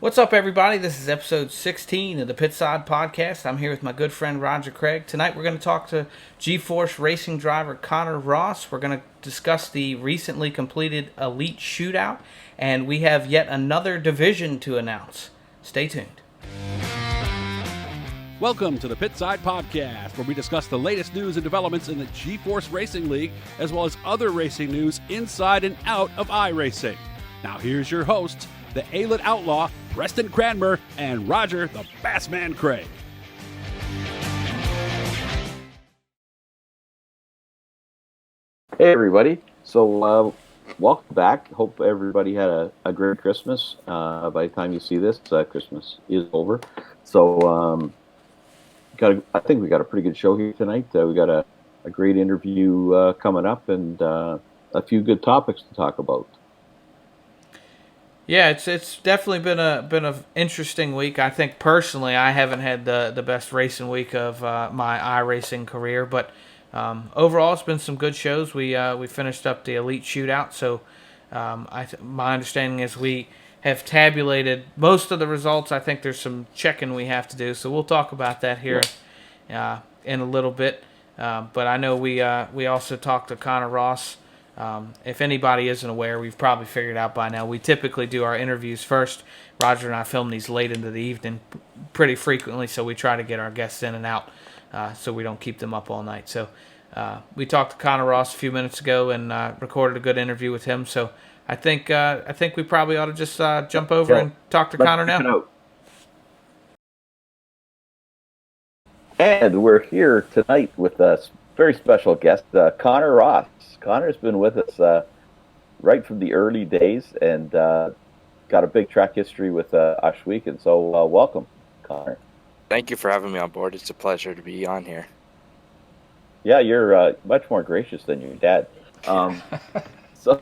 What's up, everybody? This is episode 16 of the Pitside Podcast. I'm here with my good friend Roger Craig. Tonight we're going to talk to G-Force racing driver Connor Ross. We're going to discuss the recently completed Elite Shootout, and we have yet another division to announce. Stay tuned. Welcome to the Pitside Podcast, where we discuss the latest news and developments in the G-Force Racing League, as well as other racing news inside and out of iRacing. Now here's your hosts, the A-Lit Outlaw, Preston Cranmer, and Roger, the Bassman Craig. Hey everybody, so welcome back. Hope everybody had a great Christmas. By the time you see this, Christmas is over. So I think we got a pretty good show here tonight. We got a great interview coming up and a few good topics to talk about. Yeah, it's definitely been a interesting week. I think personally, I haven't had the best racing week of my iRacing career, but overall, it's been some good shows. We finished up the Elite Shootout, so my understanding is we have tabulated most of the results. I think there's some checking we have to do, so we'll talk about that here in a little bit. But I know we also talked to Connor Ross. If anybody isn't aware, we've probably figured out by now. We typically do our interviews first. Roger and I film these late into the evening pretty frequently, so we try to get our guests in and out so we don't keep them up all night. So we talked to Connor Ross a few minutes ago and recorded a good interview with him. So I think we probably ought to just jump over and talk to Connor now. And we're here tonight with a very special guest, Connor Ross. Connor's been with us right from the early days and got a big track history with Ashweek, and so welcome, Connor. Thank you for having me on board. It's a pleasure to be on here. Yeah, you're much more gracious than your dad. So,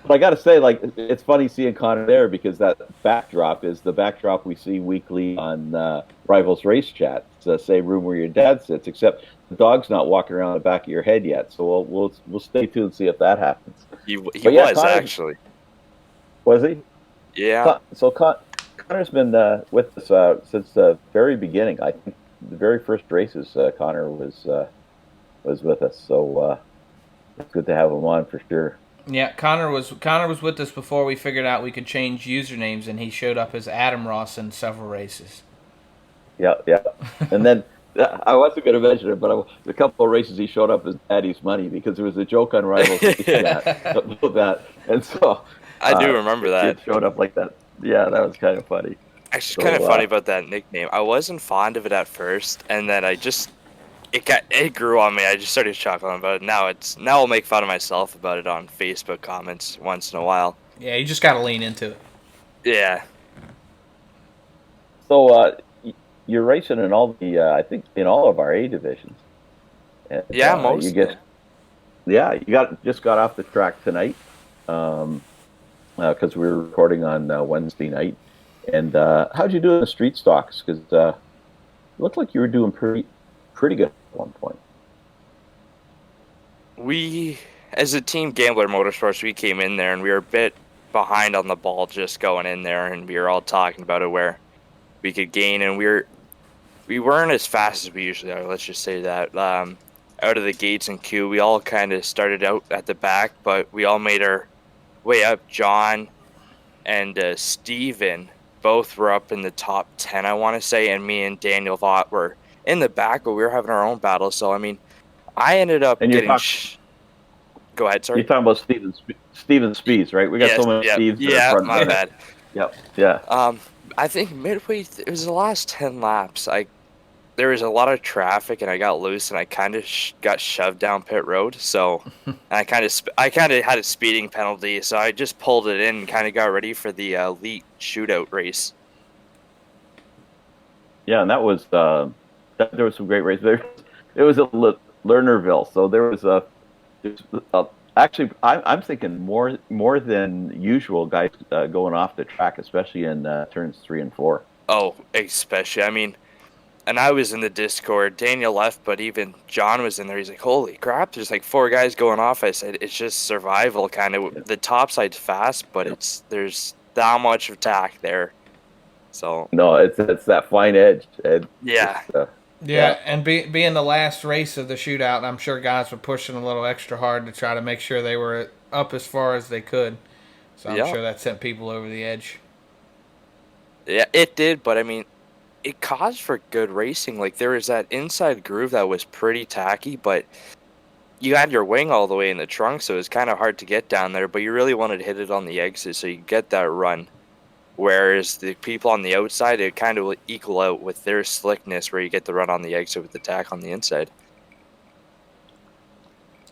but I got to say, like, it's funny seeing Connor there because that backdrop is the backdrop we see weekly on Rivals Race Chat. It's the same room where your dad sits, except the dog's not walking around the back of your head yet. So we'll stay tuned and see if that happens. He was Connor, actually. Was he? Yeah. So Connor's been with us since the very beginning. I think the very first races Connor was with us. So it's good to have him on for sure. Yeah, Connor was with us before we figured out we could change usernames, and he showed up as Adam Ross in several races. Yeah. And then I wasn't going to mention it, but a couple of races he showed up as Daddy's Money because there was a joke on Rivals about that. And so I do remember that. It showed up like that. Yeah, that was kind of funny. Actually, it's kind of funny about that nickname. I wasn't fond of it at first, and then it grew on me. I just started chuckling about it. Now I'll make fun of myself about it on Facebook comments once in a while. Yeah, you just got to lean into it. Yeah. So you're racing in all the I think in all of our A divisions. And, most. You just got off the track tonight because we were recording on Wednesday night. And how'd you do in the street stocks? Because it looked like you were doing pretty good at one point. We, as a team, Gambler Motorsports, we came in there and we were a bit behind on the ball just going in there, and we were all talking about it where we could gain, and we weren't as fast as we usually are. Let's just say that. Out of the gates in Q, we all kind of started out at the back, but we all made our way up. John and Steven both were up in the top 10, I want to say, and me and Daniel Vaught were in the back, but we were having our own battle. So, I mean, I ended up getting... Go ahead, sorry. You're talking about Steven Speeds, right? We got so many Steves. Yeah, my bad. Yep, yeah. I think midway, it was the last 10 laps. There was a lot of traffic, and I got loose, and I kind of got shoved down pit road. So, I kind of had a speeding penalty. So I just pulled it in and kind of got ready for the Elite Shootout race. Yeah, and that was there was some great races. It was at Lernerville, so there was actually I'm thinking more than usual guys going off the track, especially in turns 3 and 4. Oh, especially. I mean, and I was in the Discord. Daniel left, but even John was in there. He's like, holy crap, there's like 4 guys going off. I said, it's just survival kind of. The top side's fast, but there's that much attack there. So no, it's that fine edge. yeah. Yeah, and being the last race of the shootout, I'm sure guys were pushing a little extra hard to try to make sure they were up as far as they could. So I'm sure that sent people over the edge. Yeah, it did, but I mean, it caused for good racing. Like, there was that inside groove that was pretty tacky, but you had your wing all the way in the trunk, so it was kind of hard to get down there, but you really wanted to hit it on the exit so you get that run. Whereas the people on the outside, it kind of will equal out with their slickness where you get the run on the exit with the tack on the inside.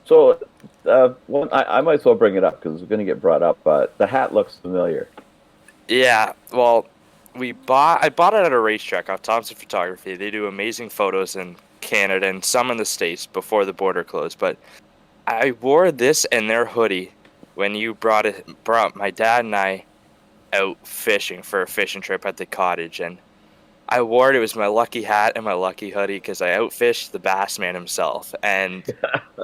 So, I might as well bring it up because it's going to get brought up. The hat looks familiar. Yeah, well, I bought it at a racetrack off Thompson Photography. They do amazing photos in Canada and some in the States before the border closed. But I wore this and their hoodie when you brought my dad and I out fishing for a fishing trip at the cottage, and I wore it. It was my lucky hat and my lucky hoodie because I outfished the bass man himself, and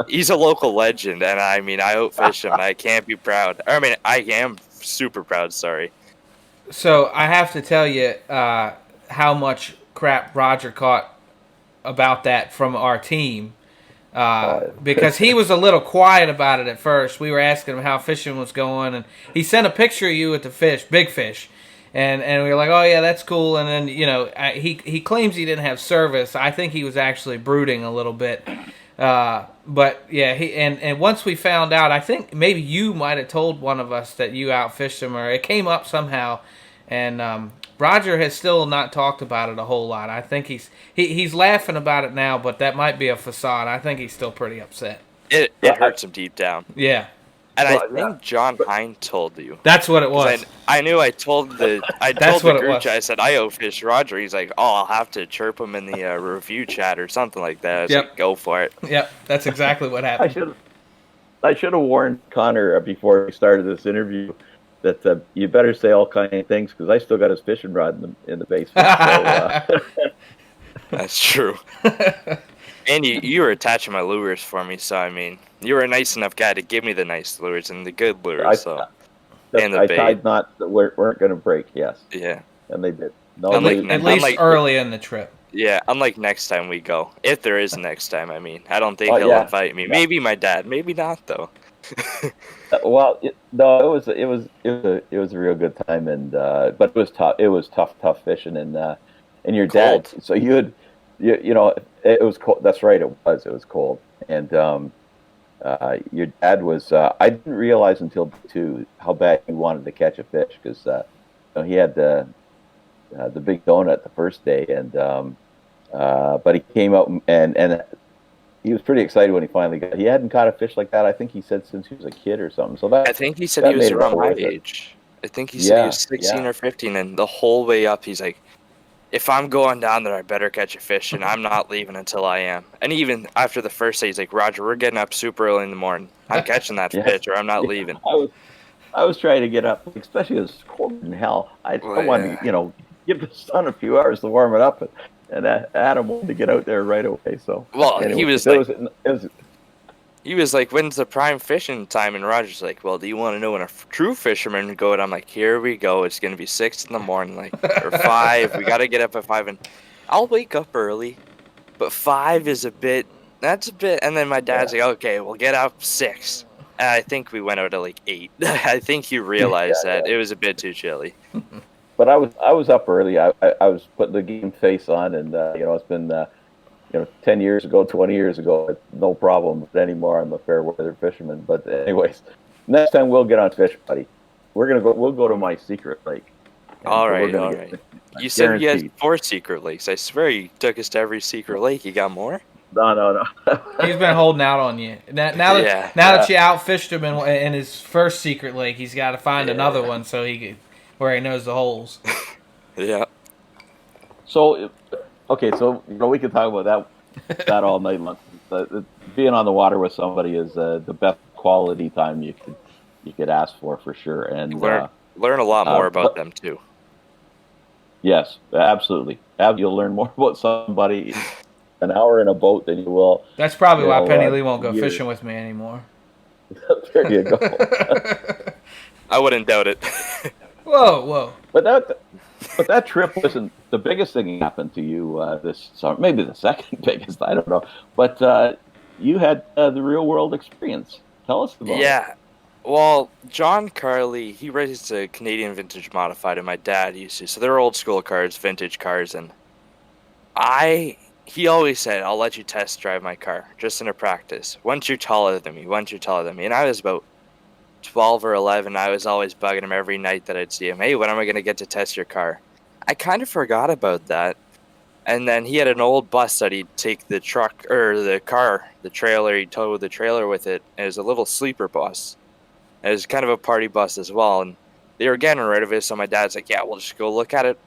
he's a local legend. And I mean, I outfished him, and I can't be proud. I mean, I am super proud. Sorry. So I have to tell you how much crap Roger caught about that from our team. Because he was a little quiet about it at first. We were asking him how fishing was going, and he sent a picture of you with the fish, big fish, and we were like, oh yeah, that's cool. And then he claims he didn't have service. I think he was actually brooding a little bit, but yeah, and once we found out, I think maybe you might have told one of us that you outfished him, or it came up somehow, and Roger has still not talked about it a whole lot. I think he's laughing about it now, but that might be a facade. I think he's still pretty upset. It hurts him deep down. Yeah. And I think John Hine told you. That's what it was. I knew I told the group chat, I said, I outfished Roger. He's like, oh, I'll have to chirp him in the review chat or something like that. I was like, go for it. Yep, that's exactly what happened. I should have warned Connor before we started this interview that you better say all kind of things because I still got his fishing rod in the basement. So, that's true. And you were attaching my lures for me, so I mean, you were a nice enough guy to give me the nice lures and the good lures. And the bait. Tied knots that weren't going to break. Yes. Yeah. And they did. No, at least early in the trip. Yeah, unlike next time we go, if there is next time. I mean, I don't think he'll invite me. Yeah. Maybe my dad. Maybe not though. Well, it was a real good time, and but it was tough. It was tough fishing, and your cold. dad. So you it was cold. That's right. It was cold, and your dad was. I didn't realize until two how bad he wanted to catch a fish because he had the big donut the first day, and but he came out and he was pretty excited when he finally got. He hadn't caught a fish like that. I think he said since he was a kid or something. So I think he said he was around my age. I think he said he was 16 or 15, and the whole way up, he's like, "If I'm going down there, I better catch a fish, and I'm not leaving until I am." And even after the first day, he's like, "Roger, we're getting up super early in the morning. I'm catching that fish, or I'm not leaving." I was trying to get up, especially as cold in hell. I wanted to, give the sun a few hours to warm it up. And Adam wanted to get out there right away. So anyway, he was like, "When's the prime fishing time?" And Roger's like, "Well, do you want to know when a true fisherman would go?" And I'm like, "Here we go. It's gonna be 6 in the morning, or 5. We gotta get up at 5, and I'll wake up early, but 5 is a bit. That's a bit." And then my dad's like, "Okay, we'll get up 6." And I think we went out at 8. I think he realized that it was a bit too chilly. But I was up early. I was putting the game face on, and it's been 10 years ago, 20 years ago, no problem. But anymore, I'm a fair weather fisherman. But anyways, next time we'll get on fish, buddy. We'll go to my secret lake. All right. You said you had 4 secret lakes. I swear you took us to every secret lake. You got more? No. He's been holding out on you. Now that you outfished him in his first secret lake, he's got to find another one so where he knows the holes. Yeah. So, okay, so we can talk about that all night long. Being on the water with somebody is the best quality time you could ask for sure, and learn a lot more about them too. Yes, absolutely. You'll learn more about somebody an hour in a boat than you will. That's probably why Penny Lee won't go fishing with me anymore. There you go. I wouldn't doubt it. Whoa. But But that trip wasn't the biggest thing that happened to you this summer. Maybe the second biggest. I don't know. But you had the real world experience. Tell us about it. Yeah. Well, John Carley, he races a Canadian Vintage Modified, and my dad used to. So they're old school cars, vintage cars, and he always said, I'll let you test drive my car, just in a practice. Once you're taller than me. And I was about 12 or 11. I was always bugging him every night that I'd see him. Hey, when am I going to get to test your car? I kind of forgot about that. And then he had an old bus that he'd take the truck, or the car, the trailer, he'd tow the trailer with it. And it was a little sleeper bus. It was kind of a party bus as well. And they were getting rid of it, so my dad's like, yeah, we'll just go look at it.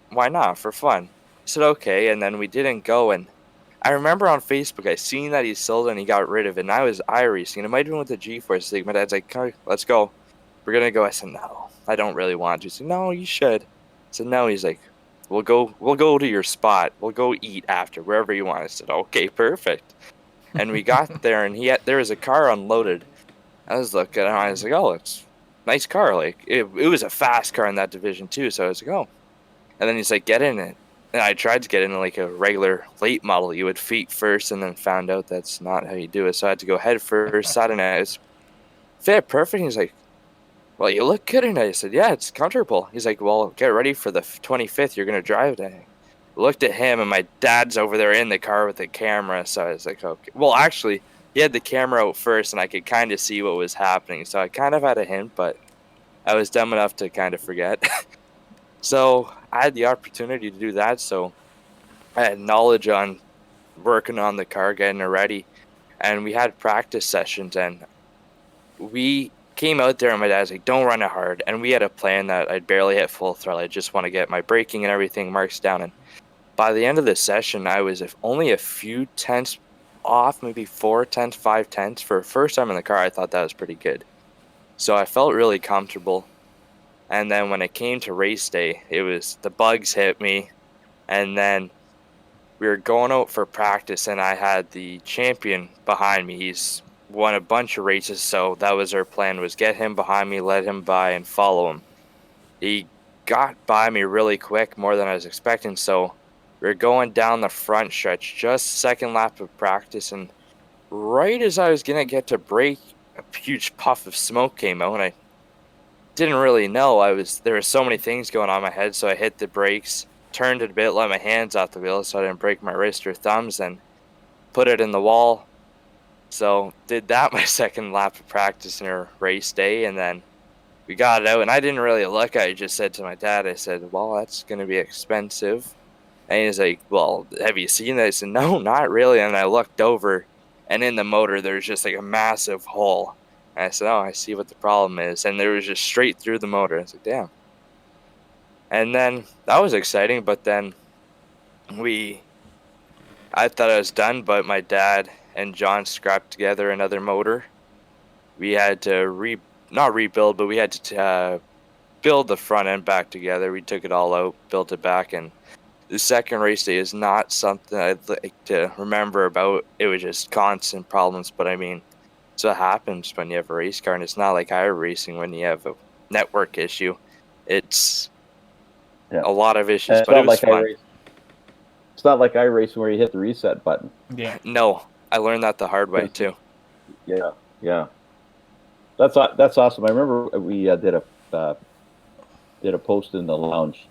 Why not? For fun. I said, okay, and then we didn't go, and I remember on Facebook, I seen that he sold it and he got rid of it, and I was iRacing. It might have been with the G-Force League. My dad's like, okay, let's go. We're going to go. I said, no, I don't really want to. He said, no, you should. I said, no. He's like, we'll go to your spot. We'll go eat after, wherever you want. I said, okay, perfect. And we got there, and there was a car unloaded. I was looking, and I was like, oh, it's a nice car. Like, it was a fast car in that division, too, so I was like, oh. And then he's like, get in it. And I tried to get in like a regular late model. You would feet first, and then found out that's not how you do it. So I had to go head first. Sat in it. It's fit perfect. He's like, well, you look good in it. I said, yeah, it's comfortable. He's like, well, get ready for the 25th. You're going to drive it. I looked at him, and my dad's over there in the car with the camera. So I was like, okay. Well, actually, he had the camera out first, and I could kind of see what was happening. So I kind of had a hint, but I was dumb enough to kind of forget. So I had the opportunity to do that, so I had knowledge on working on the car, getting it ready, and we had practice sessions, and we came out there, and my dad's like, don't run it hard, and we had a plan that I'd barely hit full throttle. I just want to get my braking and everything marks down, and by the end of the session, I was only a few tenths off, maybe 4 tenths, 5 tenths. For the first time in the car, I thought that was pretty good. So I felt really comfortable. And then when it came to race day, the bugs hit me. And then we were going out for practice, and I had the champion behind me. He's won a bunch of races, so that was our plan, was get him behind me, let him by, and follow him. He got by me really quick, more than I was expecting, so we were going down the front stretch, just second lap of practice, and right as I was going to get to brake, a huge puff of smoke came out, and I didn't really know. There were so many things going on in my head, so I hit the brakes, turned it a bit, let my hands off the wheel so I didn't break my wrist or thumbs, and put it in the wall. So did that my second lap of practice in a race day, and then we got it out, and I didn't really look. I just said to my dad, I said, well, that's going to be expensive. And he's like, well, have you seen that? I said, no, not really. And I looked over, and in the motor, there's just like a massive hole. And I said, oh, I see what the problem is. And there was just straight through the motor. I was like, damn. And then that was exciting, but then I thought I was done, but my dad and John scrapped together another motor. We had to not rebuild, but we had to build the front end back together. We took it all out, built it back, and the second race day is not something I'd like to remember about. It was just constant problems, but I mean, so it happens when you have a race car, and it's not like iRacing when you have a network issue. It's a lot of issues, but it was fun. It's not like iRacing where you hit the reset button. Yeah. No, I learned that the hard way too. Yeah. That's awesome. I remember we did a post in the lounge,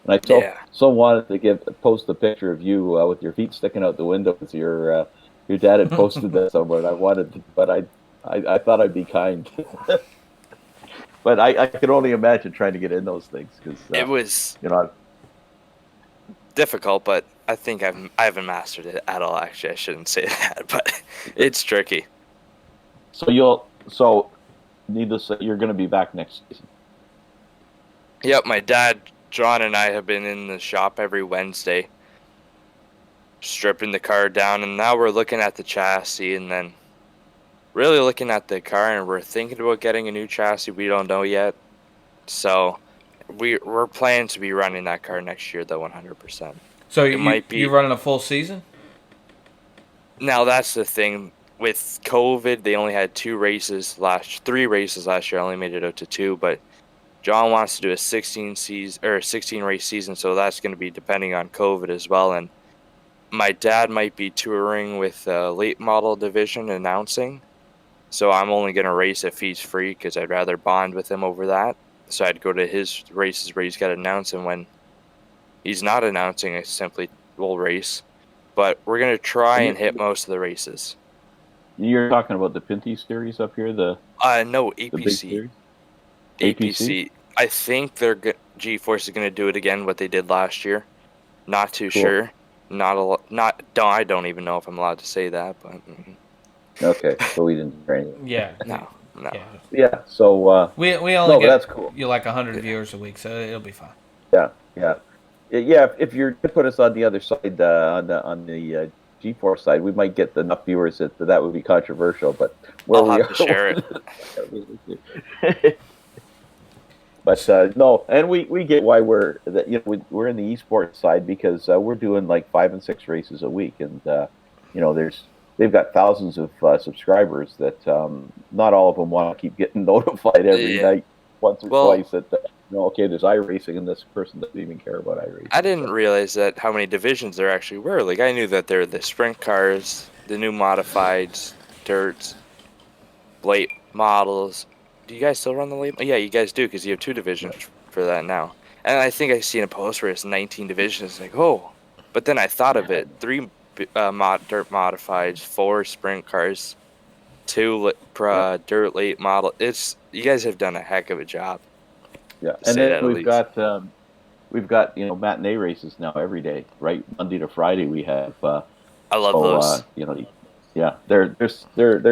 and I so wanted to post a picture of you with your feet sticking out the window with your dad had posted that somewhere, and I wanted to, but I thought I'd be kind. But I could only imagine trying to get in those things, because it was difficult, but I think I haven't mastered it at all. Actually, I shouldn't say that, but it's tricky. So needless to say, you're going to be back next season. Yep, my dad, John, and I have been in the shop every Wednesday, stripping the car down, and now we're looking at the chassis, and then really looking at the car, and we're thinking about getting a new chassis. We don't know yet, so we're planning to be running that car next year, though, 100%. So you're running a full season? Now that's the thing. With COVID, they only had 3 races last year. I only made it out to 2, but John wants to do a 16 race season, so that's going to be depending on COVID as well. And my dad might be touring with late model division announcing, so I'm only going to race if he's free because I'd rather bond with him over that. So I'd go to his races where he's got to announce, and when he's not announcing, I simply will race. But we're going to try and hit most of the races. You're talking about the Pinty series up here, No, the big APC. series? APC. I think G-Force is going to do it again, what they did last year. Not too sure. I don't even know if I'm allowed to say that, but Okay, so we didn't hear anything. Yeah. no. Yeah, so We only get that's cool. you like 100 viewers a week, so it'll be fine. Yeah. If you're to put us on the other side, on the G-Force side, we might get enough viewers that would be controversial. But I'll have to share it. But no, and we get why we're in the esports side because we're doing like 5 and 6 races a week, and they've got thousands of subscribers that not all of them want to keep getting notified every night, once or twice that okay, there's iRacing, and this person doesn't even care about iRacing. I didn't realize that how many divisions there actually were. Like, I knew that there were the sprint cars, the new modifieds, dirts, late models. Do you guys still run the late? Yeah, you guys do, because you have 2 divisions for that now. And I think I seen a post where it's 19 divisions. Like, oh, but then I thought of it: 3 dirt modifieds, 4 sprint cars, 2 dirt late model. You guys have done a heck of a job. Yeah, and then we've got matinee races now every day, right? Monday to Friday we have. I love those. Yeah, they're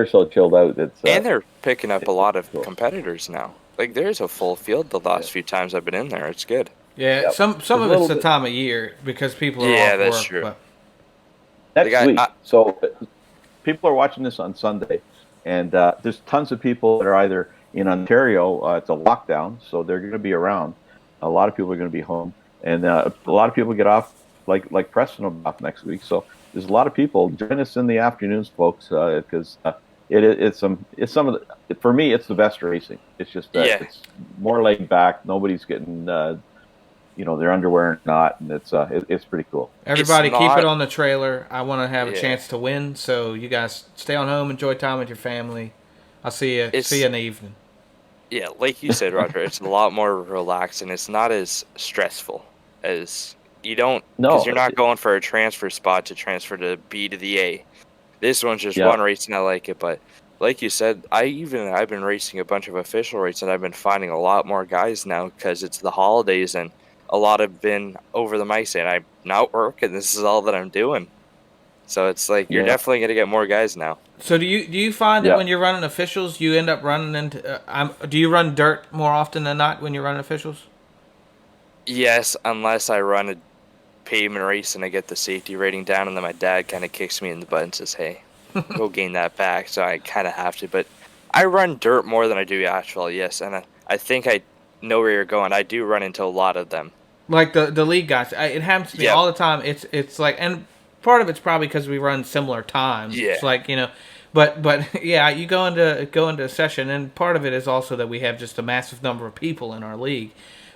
so chilled out. And they're picking up a lot of competitors now. Like, there's a full field the last few times I've been in there. It's good. Yeah, Yep. some of it's the time of year because people are off that's work. true. But Next week. So people are watching this on Sunday, and there's tons of people that are either in Ontario. It's a lockdown, so they're going to be around. A lot of people are going to be home, and a lot of people get off, like Preston will be off next week. So there's a lot of people. Join us in the afternoons, folks, because it's some of the, for me, it's the best racing. It's just it's more laid back. Nobody's getting their underwear or not, and it's pretty cool. Everybody keep it on the trailer. I want to have a chance to win, so you guys stay on home, enjoy time with your family. I'll see you in the evening. Yeah, like you said, Roger, it's a lot more relaxed, and it's not as stressful as because you're not going for a transfer spot to transfer to B to the A. This one's just one race, and I like it. But like you said, I've been racing a bunch of official races, and I've been finding a lot more guys now because it's the holidays, and a lot have been over the mic saying, I'm not working, this is all that I'm doing. So it's like you're definitely going to get more guys now. So do you find that when you're running officials, you end up running into do you run dirt more often than not when you're running officials? Yes, unless I run a pavement race and I get the safety rating down, and then my dad kind of kicks me in the butt and says, hey, go gain that back. So I kind of have to. But I run dirt more than I do asphalt, yes. And I think I know where you're going. I do run into a lot of them. Like the league guys. It happens to me all the time. It's like, and part of it's probably because we run similar times. Yeah. It's like, but yeah, you go into a session, and part of it is also that we have just a massive number of people in our league.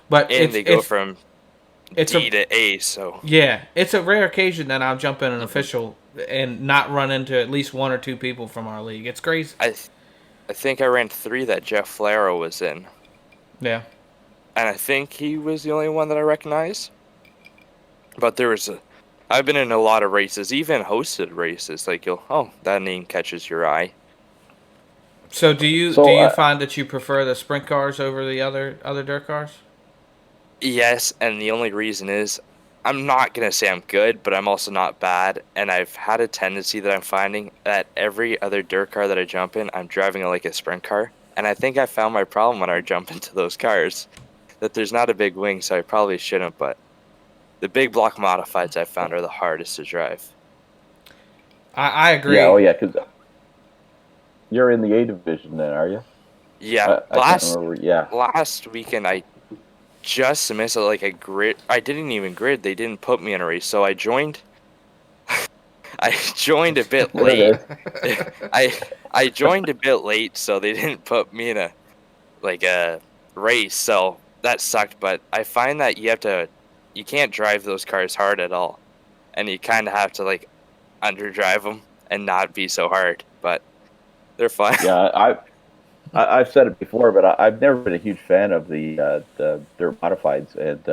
But they go from D to A, so yeah, it's a rare occasion that I'll jump in an official and not run into at least 1 or 2 people from our league. It's crazy. I think I ran 3 that Jeff Flaro was in. Yeah. And I think he was the only one that I recognized. But I've been in a lot of races, even hosted races. Like that name catches your eye. So do you find that you prefer the sprint cars over the other dirt cars? Yes, and the only reason is I'm not going to say I'm good, but I'm also not bad. And I've had a tendency that I'm finding that every other dirt car that I jump in, I'm driving like a sprint car. And I think I found my problem when I jump into those cars. That there's not a big wing, so I probably shouldn't, but the big block modifieds I found are the hardest to drive. I agree. Yeah, because you're in the A division then, are you? Yeah. Last weekend I just missed like a grid. I didn't even grid. They didn't put me in a race, so I joined. I joined a bit late. I joined a bit late, so they didn't put me in a race. So that sucked. But I find that you can't drive those cars hard at all, and you kind of have to like underdrive them and not be so hard. But they're fun. Yeah, I've said it before, but I've never been a huge fan of their modifieds, and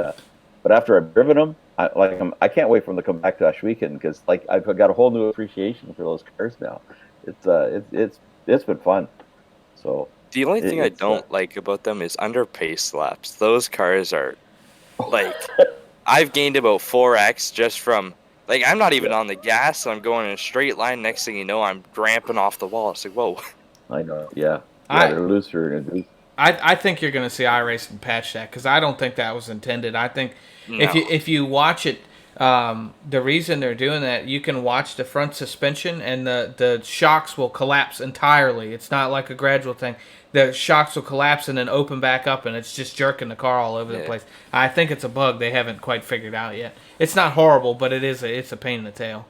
but after I've driven them, I can't wait for them to come back to Ashweekend because like I've got a whole new appreciation for those cars now. It's been fun. So The only thing I don't like about them is under pace laps. Those cars are like I've gained about 4x just from like I'm not even on the gas, so I'm going in a straight line. Next thing you know, I'm ramping off the wall. It's like whoa. I know, yeah, they're looser and I think you're going to see iRacing patch that because I don't think that was intended. I think if you watch it, the reason they're doing that, you can watch the front suspension and the shocks will collapse entirely. It's not like a gradual thing. The shocks will collapse and then open back up, and it's just jerking the car all over the place. I think it's a bug they haven't quite figured out yet. It's not horrible, but it's a pain in the tail.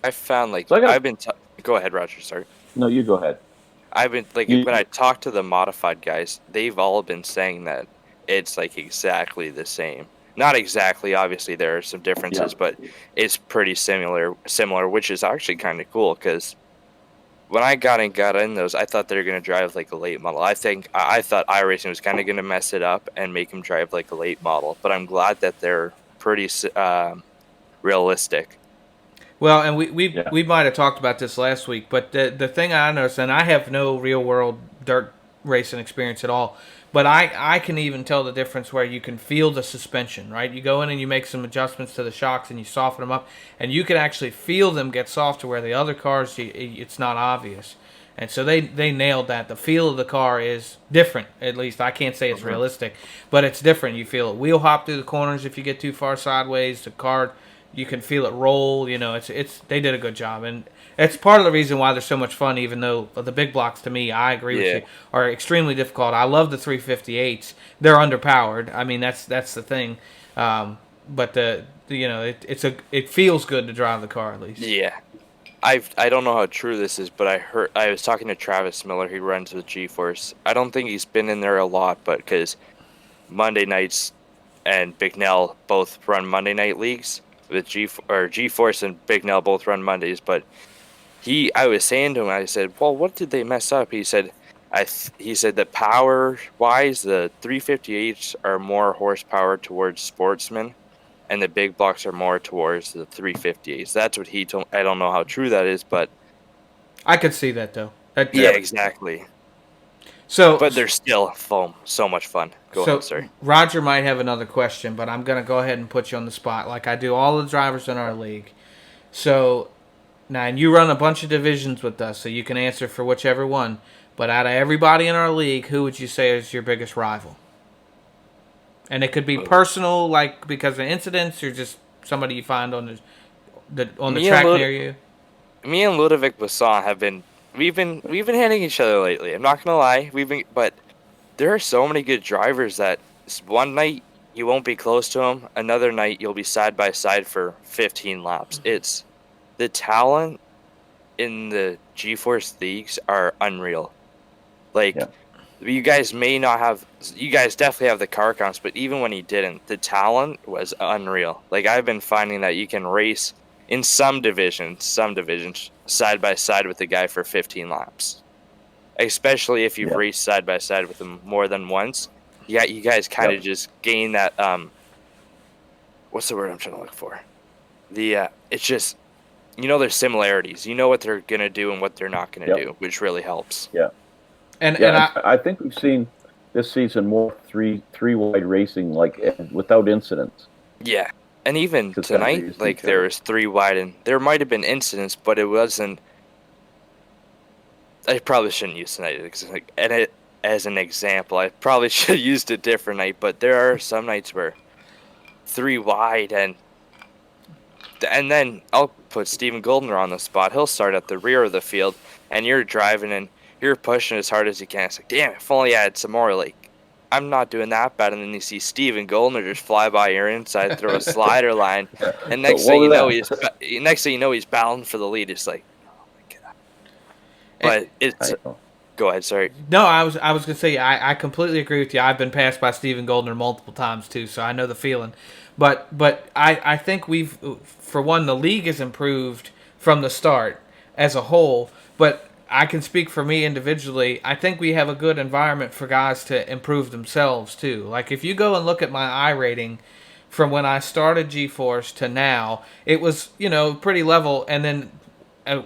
I found like go ahead, Roger. Sorry. No, you go ahead. I've been like when I talk to the modified guys, they've all been saying that it's like exactly the same. Not exactly, obviously there are some differences, but it's pretty similar, which is actually kind of cool because when I got in those, I thought they were going to drive like a late model. I thought iRacing was kind of going to mess it up and make them drive like a late model, but I'm glad that they're pretty realistic. Well, and we might have talked about this last week, but the thing I noticed, and I have no real world dirt racing experience at all, but I can even tell the difference where you can feel the suspension, right? You go in and you make some adjustments to the shocks and you soften them up, and you can actually feel them get softer where the other cars, it's not obvious. And so they nailed that. The feel of the car is different, at least. I can't say it's realistic, but it's different. You feel it wheel hop through the corners if you get too far sideways. The car, you can feel it roll. You know, it's they did a good job, and it's part of the reason why they're so much fun. Even though the big blocks, to me, I agree with you, are extremely difficult. I love the 358s. They're underpowered. I mean, that's the thing. But it feels good to drive the car at least. Yeah, I don't know how true this is, but I was talking to Travis Miller. He runs with G-Force. I don't think he's been in there a lot, but because Monday nights and Bicknell both run Monday night leagues. With G-Force and Bicknell both run Mondays, but I was saying to him, I said, well, what did they mess up? He said, he said that power-wise, the 358s are more horsepower towards sportsmen, and the big blocks are more towards the 358s. That's what he told. I don't know how true that is, but I could see that though. Yeah, exactly. But they're still so much fun. Go ahead, sorry. Roger might have another question, but I'm going to go ahead and put you on the spot like I do all the drivers in our league. So, now, and you run a bunch of divisions with us, so you can answer for whichever one. But out of everybody in our league, who would you say is your biggest rival? And it could be personal, like because of incidents, or just somebody you find on the track near you. Me and Ludovic Basson have been we've been hitting each other lately. I'm not gonna lie, but there are so many good drivers that one night you won't be close to them, another night you'll be side by side for 15 laps. It's the talent in the G-Force leagues are unreal. Like you guys definitely have the car counts, but even when he didn't, the talent was unreal. Like I've been finding that you can race in some divisions side by side with the guy for 15 laps. Especially if you've raced side by side with him more than once. Yeah, you guys kind of just gain that what's the word I'm trying to look for? It's just there's similarities. You know what they're gonna do and what they're not gonna do, which really helps. Yeah. And I think we've seen this season more three wide racing without incidents. Yeah. And even tonight, like there was 3 wide, and there might have been incidents, but it wasn't. I probably shouldn't use tonight as an example. I probably should have used a different night, but there are some nights where 3 wide, and then I'll put Steven Goldner on the spot. He'll start at the rear of the field, and you're driving and you're pushing as hard as you can. It's like, damn, if only I had some more. Like, I'm not doing that bad. And then you see Steven Goldner just fly by your inside, throw a slider line, and next thing you know, he's battling for the lead. It's like, oh my god! But Go ahead, sorry. No, I was gonna say I completely agree with you. I've been passed by Steven Goldner multiple times too, so I know the feeling. But I think for one, the league has improved from the start as a whole. But I can speak for me individually. I think we have a good environment for guys to improve themselves too. Like if you go and look at my I rating from when I started G-Force to now, it was pretty level, and then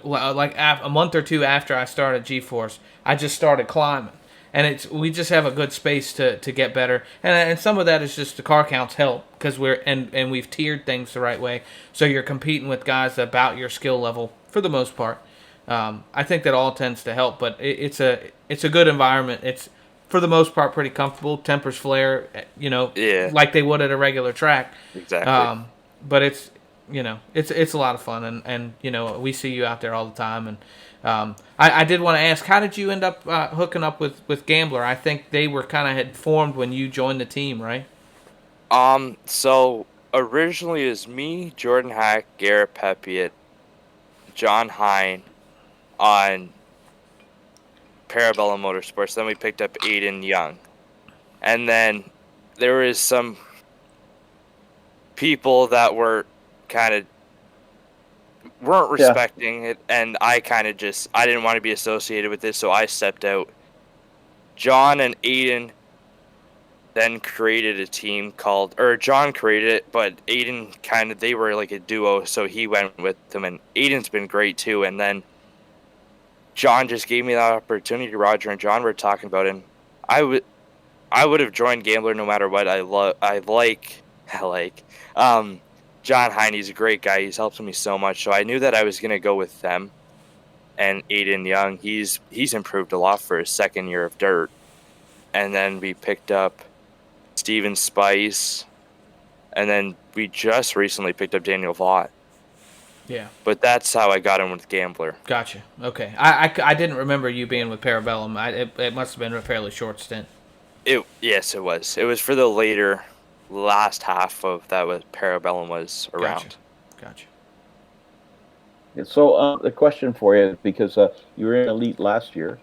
like a month or two after I started G-Force, I just started climbing, and we just have a good space to get better, and some of that is just the car counts help because we've tiered things the right way, so you're competing with guys about your skill level for the most part. I think that all tends to help, but it's a good environment. It's for the most part pretty comfortable. Tempers flare, Yeah. like they would at a regular track. Exactly. But it's a lot of fun, and we see you out there all the time. And I did want to ask, how did you end up hooking up with Gambler? I think they were had formed when you joined the team, right? So originally it was me, Jordan Hack, Garrett Pepiot, John Hine on Parabellum Motorsports. Then we picked up Aiden Young. And then there was some people that were weren't respecting it, and I didn't want to be associated with this, so I stepped out. John and Aiden then created a team John created it, but Aiden they were like a duo, so he went with them, and Aiden's been great too. And then John just gave me that opportunity. Roger and John were talking about it, and I would have joined Gambler no matter what. I like John Hine. He's a great guy. He's helped me so much, so I knew that I was gonna go with them. And Aiden Young, he's improved a lot for his second year of dirt. And then we picked up Steven Spice, and then we just recently picked up Daniel Vaught. Yeah. But that's how I got in with Gambler. Gotcha. Okay. I didn't remember you being with Parabellum. It must have been a fairly short stint. Yes, it was. It was for the last half of that was Parabellum was around. Gotcha. So the question for you, because you were in Elite last year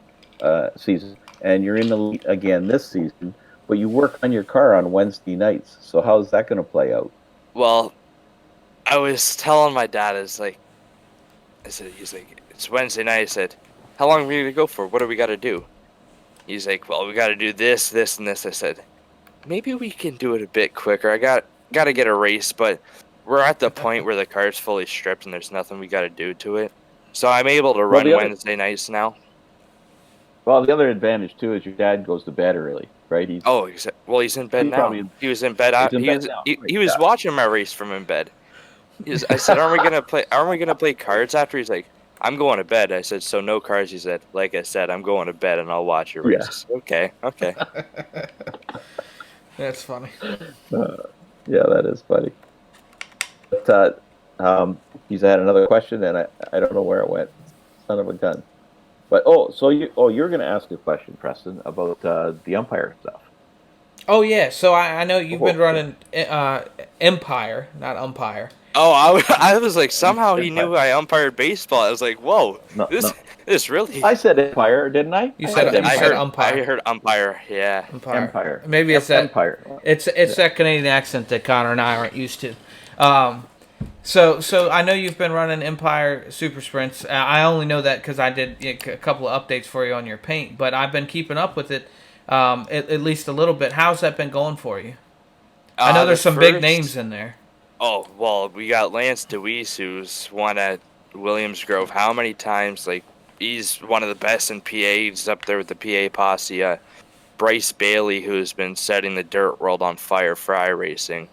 season, and you're in Elite again this season, but you work on your car on Wednesday nights. So how's that going to play out? Well, I was telling my dad, he's like, it's Wednesday night. I said, how long are we going to go for? What do we got to do? He's like, well, we got to do this, this, and this. I said, maybe we can do it a bit quicker. I got to get a race, but we're at the point where the car's fully stripped and there's nothing we got to do to it. So I'm able to run Wednesday nights now. Well, the other advantage, too, is your dad goes to bed early, right? He's in bed now. He was in bed. He was watching my race from in bed. I said, aren't we gonna play cards after? He's like, I'm going to bed. I said, so no cards? He said, like I said, I'm going to bed and I'll watch your races. Yeah. Okay. That's funny. Yeah, that is funny. But he's had another question, and I don't know where it went. Son of a gun. But you're going to ask a question, Preston, about the umpire stuff. Oh yeah, so I know you've been running Empire, not Umpire. Oh, I was like, somehow he knew I umpired baseball. I was like, whoa, this really. I said Empire, didn't I? You said Umpire. I heard Umpire. Yeah. Empire. Maybe it's that Empire. It's that Canadian accent that Connor and I aren't used to. So I know you've been running Empire Super Sprints. I only know that because I did a couple of updates for you on your paint, but I've been keeping up with it at least a little bit. How's that been going for you? I know there's some big names in there. Oh, well, we got Lance DeWeese, who's won at Williams Grove how many times? Like, he's one of the best in PA. He's up there with the PA posse. Bryce Bailey, who's been setting the dirt world on fire for iRacing.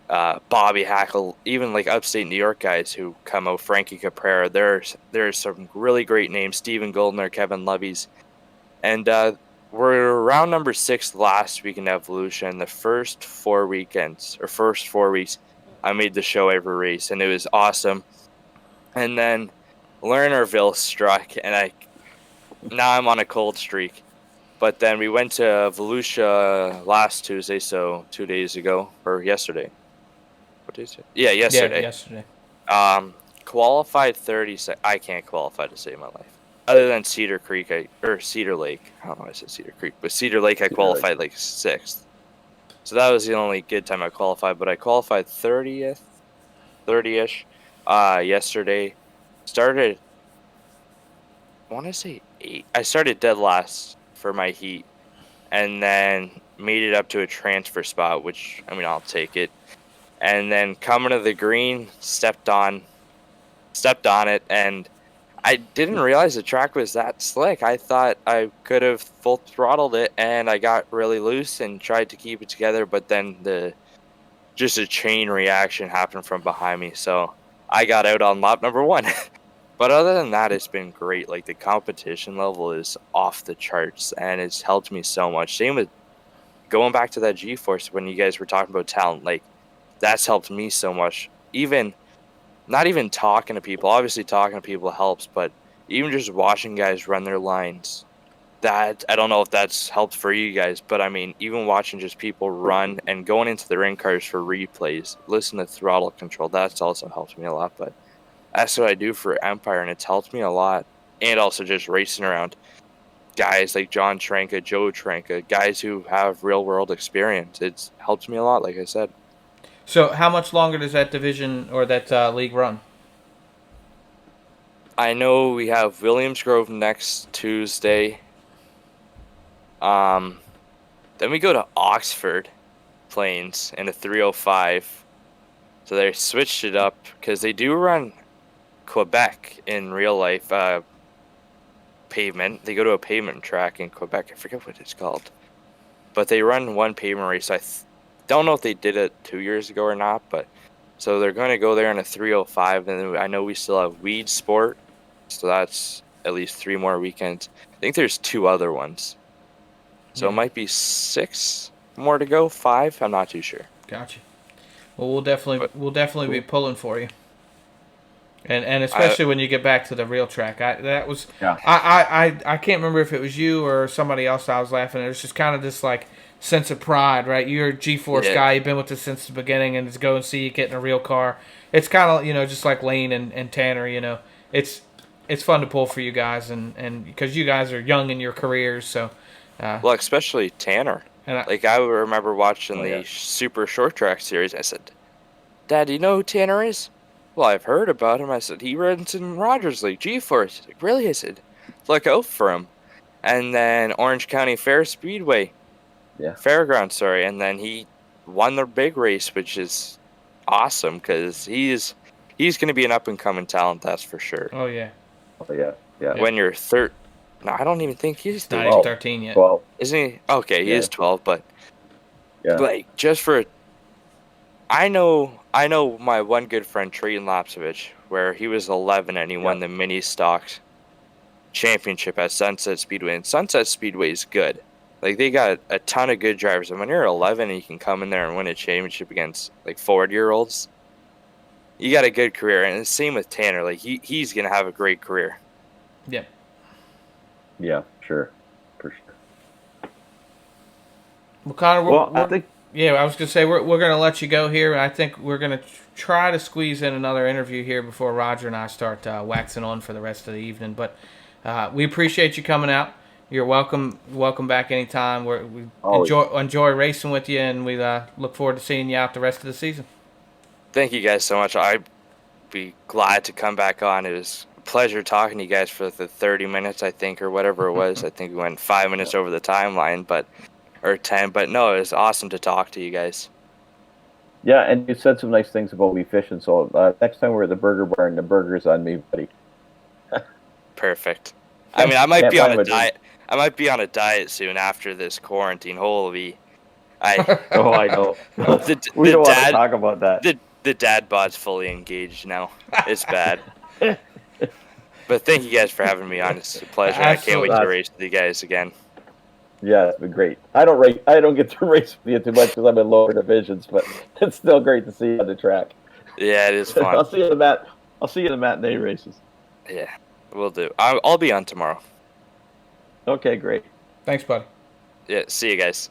Bobby Hackle, even like upstate New York guys who come out. Frankie Caprera. There's some really great names. Stephen Goldner, Kevin Loveys. And we're around number 6 last week in Evolution. The first 4 weeks, I made the show every race, and it was awesome. And then Lernerville struck, and now I'm on a cold streak. But then we went to Volusia last Tuesday, so 2 days ago, or yesterday. What day is it? Yeah, yesterday. Yeah, yesterday. Qualified 30 I can't qualify to save my life. other than Cedar Lake. I don't know why I said Cedar Creek, but Cedar Lake I qualified like 6th. So that was the only good time I qualified, but I qualified 30ish yesterday. Started, I want to say 8. I started dead last for my heat, and then made it up to a transfer spot, which, I mean, I'll take it. And then coming to the green, stepped on it, and I didn't realize the track was that slick. I thought I could have full throttled it, and I got really loose and tried to keep it together, but then just a chain reaction happened from behind me, so I got out on lap number 1. But other than that, it's been great. Like, the competition level is off the charts, and it's helped me so much. Same with going back to that G-Force when you guys were talking about talent. Like, that's helped me so much. Not even talking to people. Obviously, talking to people helps, but even just watching guys run their lines, that I don't know if that's helped for you guys, but I mean, even watching just people run and going into the ring cars for replays, listen to throttle control, that's also helped me a lot. But that's what I do for Empire, and it's helped me a lot. And also just racing around guys like John Tranka, Joe Tranka, guys who have real world experience. It's helped me a lot, like I said. So how much longer does that division or that league run? I know we have Williams Grove next Tuesday. Then we go to Oxford Plains in a 305. So they switched it up because they do run Quebec in real life pavement. They go to a pavement track in Quebec. I forget what it's called. But they run one pavement race. I don't know if they did it 2 years ago or not, but so they're going to go there in a 305. And I know we still have Weed Sport, so that's at least 3 more weekends. I think there's 2 other ones, so it might be 6 more to go. 5, I'm not too sure. Gotcha. Well, we'll definitely be pulling for you, and especially when you get back to the real track. I can't remember if it was you or somebody else. I was laughing. It was just kind of this like sense of pride, right? You're a G-Force guy. You've been with us since the beginning, and to go and see you get in a real car. It's kind of, just like Lane and Tanner, It's fun to pull for you guys, and because you guys are young in your careers, so. Well, especially Tanner. I remember watching the Super Short Track series. I said, "Dad, do you know who Tanner is?" "Well, I've heard about him." I said, "He runs in Rogers League, G-Force." He's like, "Really?" I said, "Look out for him." And then Orange County Fairgrounds, sorry. And then he won the big race, which is awesome because he's going to be an up-and-coming talent, that's for sure. Oh, yeah. When you're no, I don't even think he's not even 13 yet. 12. Isn't he? Okay, he is 12, but just for I know my one good friend Trayton Lapsovich, where he was 11 and he won the mini stock championship at Sunset Speedway, and Sunset Speedway is good. Like, they got a ton of good drivers, and when you're 11 and you can come in there and win a championship against like 40-year-olds, you got a good career. And the same with Tanner. Like, he's gonna have a great career. Yep. Yeah, sure. For sure. Well, Connor, I think... Yeah, I was going to say, we're going to let you go here. I think we're going to try to squeeze in another interview here before Roger and I start waxing on for the rest of the evening. But we appreciate you coming out. You're welcome back anytime. We enjoy racing with you, and we look forward to seeing you out the rest of the season. Thank you guys so much. I'd be glad to come back on. It was pleasure talking to you guys for the 30 minutes, I think, or whatever it was. I think we went 5 minutes over the timeline, or 10. But no, it was awesome to talk to you guys. Yeah, and you said some nice things about me fishing. So next time we're at the Burger Barn, the burger's on me, buddy. Perfect. I mean, I might be on a diet. I might be on a diet soon after this quarantine. Holy, I know. We don't want to talk about that. The dad bod's fully engaged now. It's bad. But thank you guys for having me on. It's a pleasure. I can't wait to race with you guys again. Yeah, it's been great. I don't get to race with you too much because I'm in lower divisions, but it's still great to see you on the track. Yeah, it is fun. I'll see you in the matinee races. Yeah, we'll do. I'll be on tomorrow. Okay, great. Thanks, buddy. Yeah, see you guys.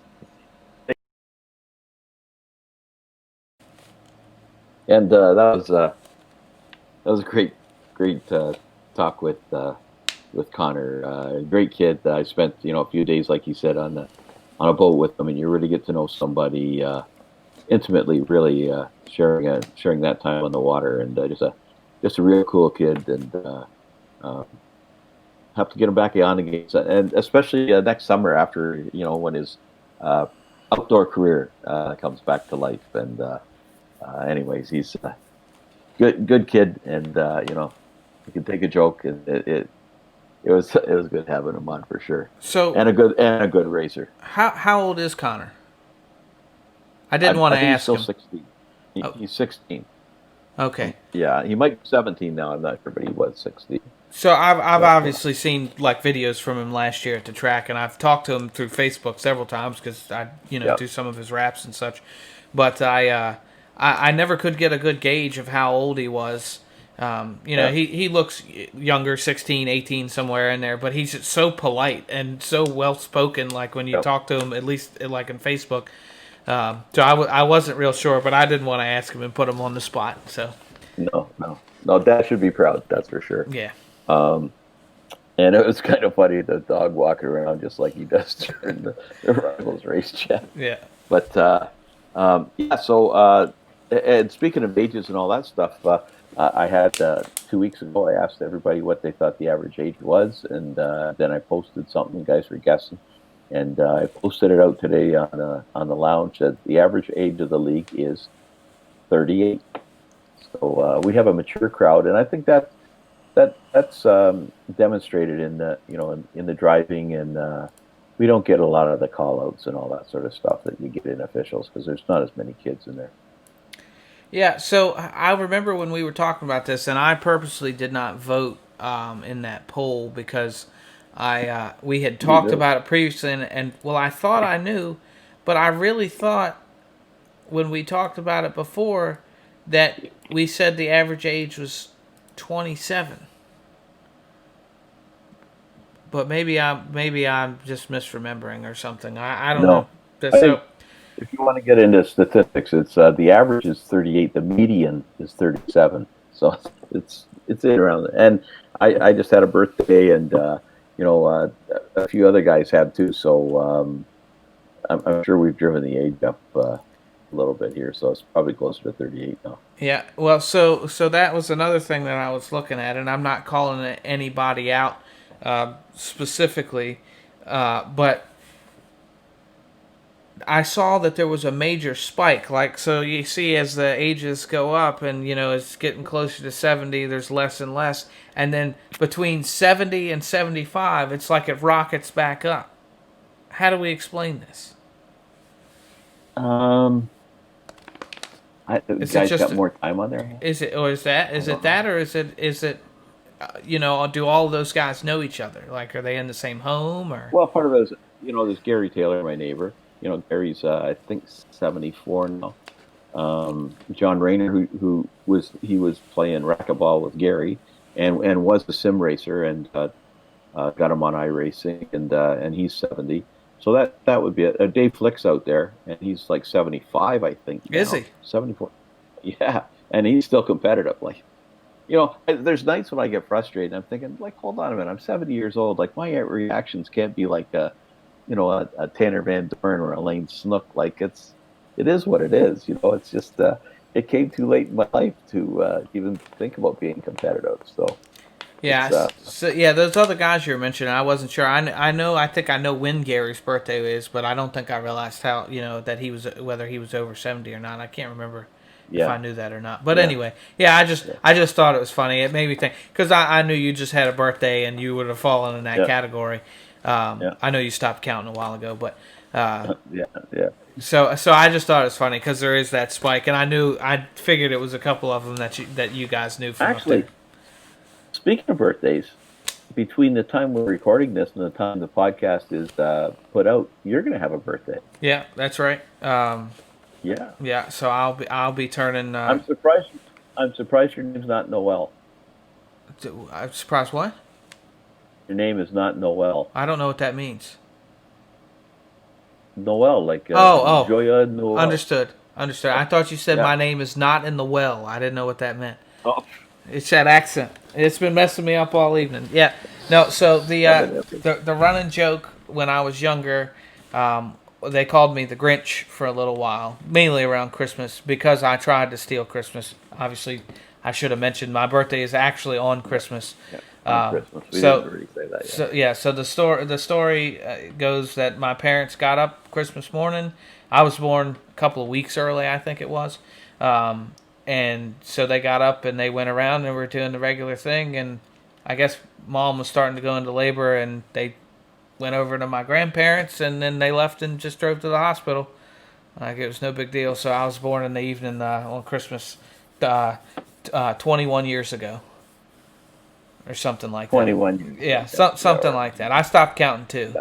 And that was a great talk with with Connor. Great kid. I spent a few days, like you said, on a boat with him, and you really get to know somebody intimately, really sharing that time on the water, and just a real cool kid, and have to get him back on again, and especially next summer after when his outdoor career comes back to life. And anyways, he's a good kid, and he can take a joke, and it was good having him on for sure. So and a good racer. How old is Connor? I didn't want to ask he's him. still 16. He's 16. Okay. Yeah, he might be 17 now. I'm not sure, but he was 16. So I've obviously seen like videos from him last year at the track, and I've talked to him through Facebook several times because I do some of his raps and such. But I never could get a good gauge of how old he was. He looks younger, 16, 18, somewhere in there, but he's so polite and so well spoken. Like when you talk to him, at least like in Facebook. So I wasn't real sure, but I didn't want to ask him and put him on the spot. So no, Dad should be proud. That's for sure. Yeah. And it was kind of funny, the dog walking around just like he does during the Rivals race chat. Yeah. But So and speaking of ages and all that stuff, I had 2 weeks ago. I asked everybody what they thought the average age was, and then I posted something. You guys were guessing. And I posted it out today on the lounge that the average age of the league is 38. So we have a mature crowd, and I think that's demonstrated in the in the driving, and we don't get a lot of the call-outs and all that sort of stuff that you get in officials because there's not as many kids in there. Yeah. So I remember when we were talking about this, and I purposely did not vote in that poll because we had talked about it previously, and I thought I knew, but I really thought when we talked about it before that we said the average age was 27. But maybe I'm just misremembering or something. I don't know. So if you want to get into statistics, it's the average is 38. The median is 37. So it's in around there. And I just had a birthday, and a few other guys have too, so I'm sure we've driven the age up a little bit here, so it's probably closer to 38 now. Yeah, well, so that was another thing that I was looking at, and I'm not calling anybody out specifically, but I saw that there was a major spike. Like, so you see as the ages go up and, it's getting closer to 70, there's less and less. And then between 70 and 75, it's like it rockets back up. How do we explain this? Guys got more time on their hands? Is it do all of those guys know each other? Like, are they in the same home or? Well, part of it is, there's Gary Taylor, my neighbor. Gary's I think 74 now. John Rayner, who was playing racquetball with Gary, and was a sim racer, and got him on iRacing, and he's 70. So that would be it. Dave Flick's out there, and he's like 75, I think. Is he? 74. Yeah, and he's still competitive. Like, there's nights when I get frustrated. I'm thinking, like, hold on a minute, I'm 70 years old. Like, my reactions can't be like a Tanner Van Dorn or a Lane Snook. Like, it is what it is. It's just it came too late in my life to even think about being competitive. So yeah, those other guys you were mentioning, I wasn't sure. I think I know when Gary's birthday is, but I don't think I realized how that whether he was over 70 or not. I can't remember if I knew that or not. But anyway, I just thought it was funny. It made me think because I knew you just had a birthday and you would have fallen in that category. I know you stopped counting a while ago, but So I just thought it was funny because there is that spike, and I figured it was a couple of them that you guys knew from actually. Up there. Speaking of birthdays, between the time we're recording this and the time the podcast is put out, you're going to have a birthday. Yeah, that's right. Yeah. So I'll be turning. I'm surprised your name's not Noel. I'm surprised what? Your name is not Noel. I don't know what that means. Noel, like Joya Noel. Understood. I thought you said my name is not in the well. I didn't know what that meant. Oh. It's that accent. It's been messing me up all evening. Yeah. No, so Evidently. the running joke when I was younger, they called me the Grinch for a little while, mainly around Christmas because I tried to steal Christmas. Obviously, I should have mentioned my birthday is actually on Christmas. Yeah, on Christmas. We so- didn't really say that yet. So yeah, so the story goes that my parents got up Christmas morning. I was born a couple of weeks early, I think it was, and so they got up and they went around and were doing the regular thing. And I guess mom was starting to go into labor, and they went over to my grandparents, and then they left and just drove to the hospital. Like it was no big deal. So I was born in the evening on Christmas, 21 years ago. Or something like 21 that. years. Yeah, something like that. I stopped counting too.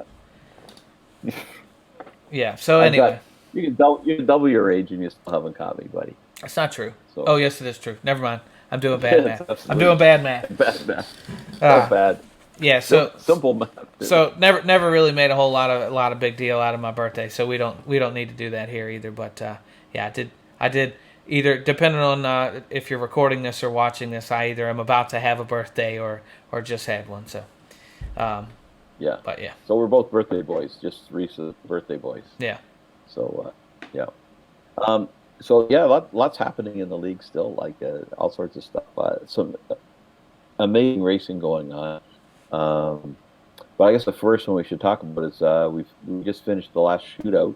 Yeah. So anyway, You can double your age and you still haven't caught me, buddy. that's not true. So- Oh yes, it is true. Never mind. I'm doing bad math. It's I'm absolutely- doing bad math. Bad math. Ah. So bad. Yeah. So Simple math. so never really made a whole lot of big deal out of my birthday. So we don't need to do that here either. But yeah, I did. Either depending on if you're recording this or watching this, I either am about to have a birthday or just had one. So, Yeah. but yeah, So we're both birthday boys, just recent birthday boys. yeah. So yeah. So yeah, lots happening in the league still, like all sorts of stuff. Some amazing racing going on. But I guess the first one we should talk about is we just finished the last shootout,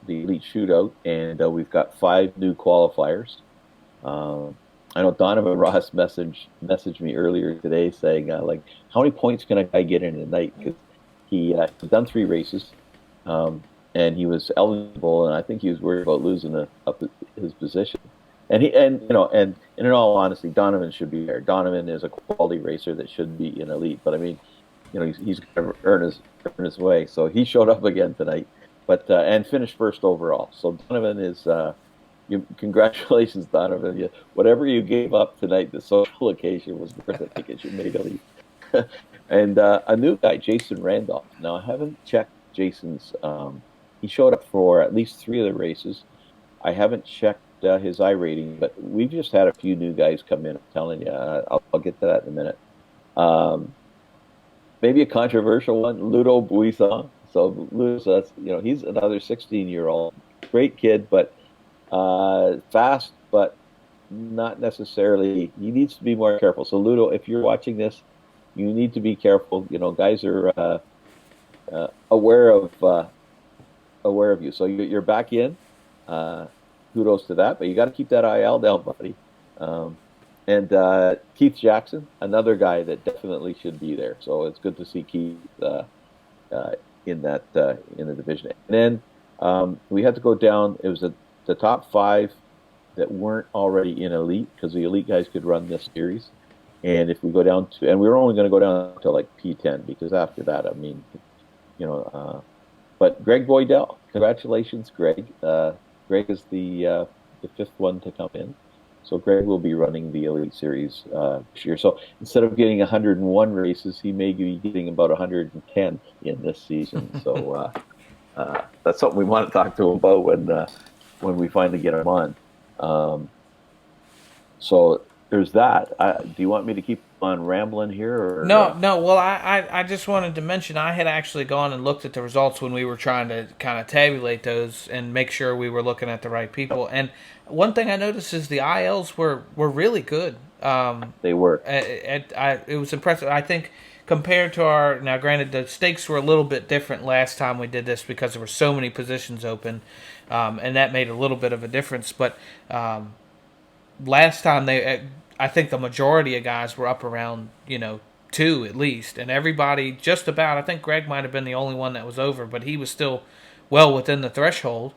the elite shootout, and we've got 5 new qualifiers. I know Donovan Ross messaged me earlier today saying like, how many points can a guy get in a night? Because he's done 3 races, and he was eligible, and I think he was worried about losing up his position. And in all honesty, Donovan should be there. Donovan is a quality racer that should be in elite, but I mean, he's going to earn his way. So he showed up again tonight, but and finished first overall. So Donovan is congratulations, Donovan. Whatever you gave up tonight, the social occasion was worth it because you made elite. And a new guy, Jason Randolph. Now I haven't checked Jason's. He showed up for at least 3 of the races. I haven't checked his iRating, but we've just had a few new guys come in. I'm telling you, I'll get to that in a minute. Maybe a controversial one, Ludo Buisson. So Ludo, he's another 16-year-old, great kid, but fast, but not necessarily. He needs to be more careful. So Ludo, if you're watching this, you need to be careful. Guys are aware of you. So you're back in. Kudos to that, but you got to keep that IL down, buddy. And Keith Jackson, another guy that definitely should be there. So it's good to see Keith in the division. And then we had to go down. It was the top 5 that weren't already in elite, because the elite guys could run this series. And if we go down to, and we were only going to go down to like P10, because after that, I mean, but Greg Boydell, congratulations, Greg. Greg is the 5th one to come in. So Greg will be running the Elite Series this year. So instead of getting 101 races, he may be getting about 110 in this season. So that's something we want to talk to him about when we finally get him on. So there's that. Do you want me to keep on rambling here? Or, No. Well, I just wanted to mention I had actually gone and looked at the results when we were trying to kind of tabulate those and make sure we were looking at the right people. And one thing I noticed is the ILs were really good. They were. It was impressive. I think compared to our, now granted the stakes were a little bit different last time we did this because there were so many positions open, and that made a little bit of a difference. But last time I think the majority of guys were up around 2 at least, and everybody just about. I think Greg might have been the only one that was over, but he was still well within the threshold.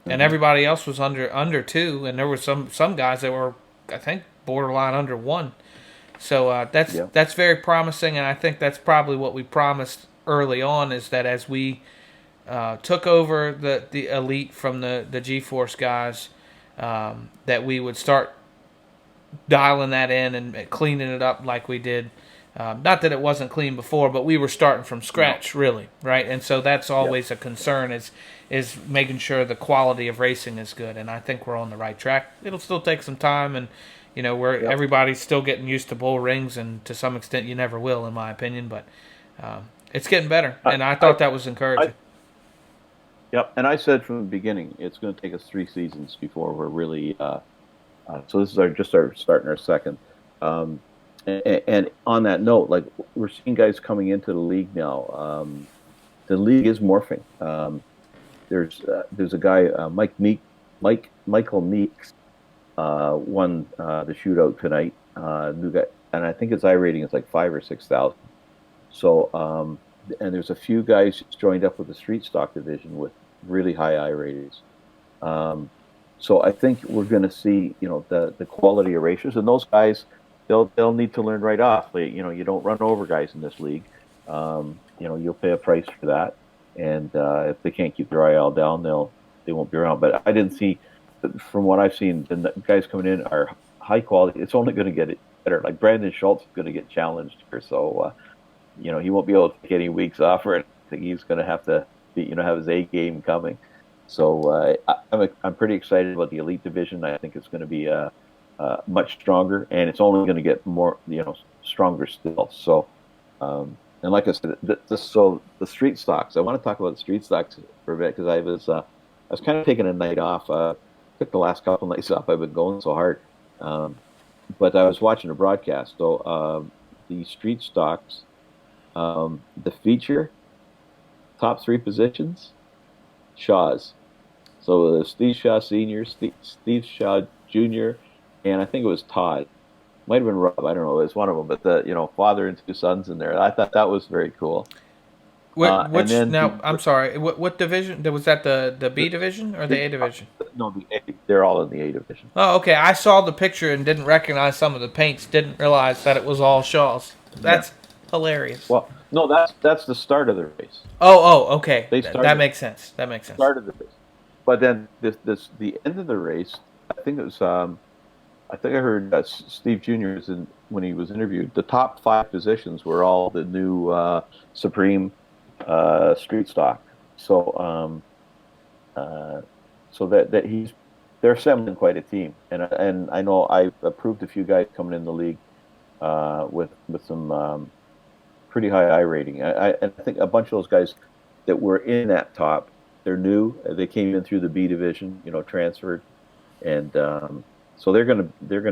And everybody else was under 2, and there were some guys that were, I think, borderline under 1. So that's very promising, and I think that's probably what we promised early on, is that as we took over the elite from the G-Force guys, that we would start dialing that in and cleaning it up like we did. Not that it wasn't clean before, but we were starting from scratch, really, right? And so that's always a concern, is making sure the quality of racing is good. And I think we're on the right track. It'll still take some time, and where Yep. everybody's still getting used to bull rings, and to some extent you never will, in my opinion. But it's getting better, and I thought that was encouraging. Yep, and I said from the beginning, it's going to take us 3 seasons before we're really. So this is starting our second. And on that note, like, we're seeing guys coming into the league now. The league is morphing. There's a guy, Michael Meeks, won the shootout tonight. New guy, and I think his I rating is like 5,000 or 6,000. So, and there's a few guys joined up with the street stock division with really high I ratings. So I think we're going to see, the quality of racers, and those guys, they'll need to learn right off. You don't run over guys in this league. You'll pay a price for that, and if they can't keep their IL down, they won't be around. But I didn't see, from what I've seen, the guys coming in are high quality. It's only going to get better. Like Brandon Schultz is going to get challenged here, so he won't be able to take any weeks off, or I think he's going to have to have his A game coming. So I'm pretty excited about the elite division. I think it's going to be much stronger, and it's only going to get more stronger still. So and like I said, so the street stocks. I want to talk about the street stocks for a bit, because I was kind of taking a night off. Took the last couple nights off. I've been going so hard, but I was watching a broadcast. So the street stocks, the feature top 3 positions, Shaw's. So Steve Shaw Sr., Steve Shaw Jr., and I think it was Todd. Might have been Rob. I don't know. It was one of them. But the father and 2 sons in there. I thought that was very cool. I'm sorry. What division was that? The B division or the A division? No, they're all in the A division. Oh, okay. I saw the picture and didn't recognize some of the paints. Didn't realize that it was all Shaw's. That's hilarious. Well, no, that's the start of the race. Oh, okay. That makes sense. Started the race, but then the end of the race. I think it was. I think I heard Steve Jr. when he was interviewed. The top 5 positions were all the new Supreme street stock. So they're assembling quite a team, and I know I've approved a few guys coming in the league with some pretty high I rating. I think a bunch of those guys that were in that top, they're new. They came in through the B division, transferred, and so they're gonna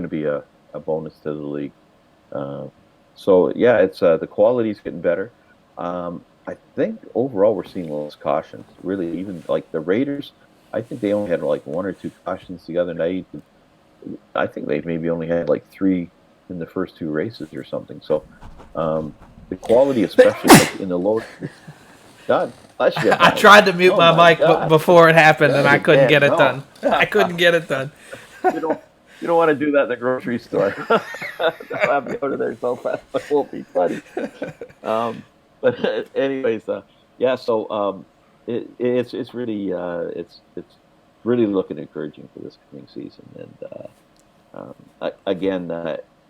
be a bonus to the league. So yeah, it's the quality's getting better. I think overall we're seeing less cautions. Really, even like the Raiders, I think they only had like 1 or 2 cautions the other night. I think they maybe only had like 3 in the first 2 races or something. So the quality, especially like in the lower. God, I tried to mute my mic before it happened, and I couldn't get it done. I couldn't get it done. You don't want to do that in the grocery store. They'll have me out of there so fast. It won't be funny. But anyways, yeah. So it's really it's really looking encouraging for this coming season. And again,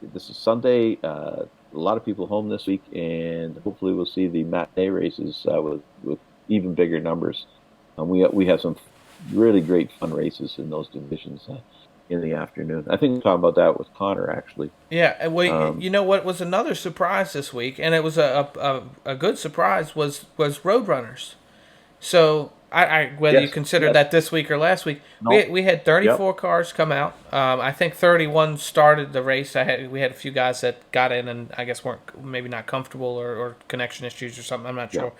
this is Sunday. A lot of people home this week, and hopefully we'll see the matinee races with even bigger numbers. We have some really great fun races in those divisions in the afternoon. I think we'll talk about that with Connor, actually. Yeah, well, you know what was another surprise this week, and it was a good surprise, was Roadrunners. So whether you consider that this week or last week, we had 34 cars come out. I think 31 started the race. We had a few guys that got in and I guess weren't maybe not comfortable or connection issues or something. I'm not sure,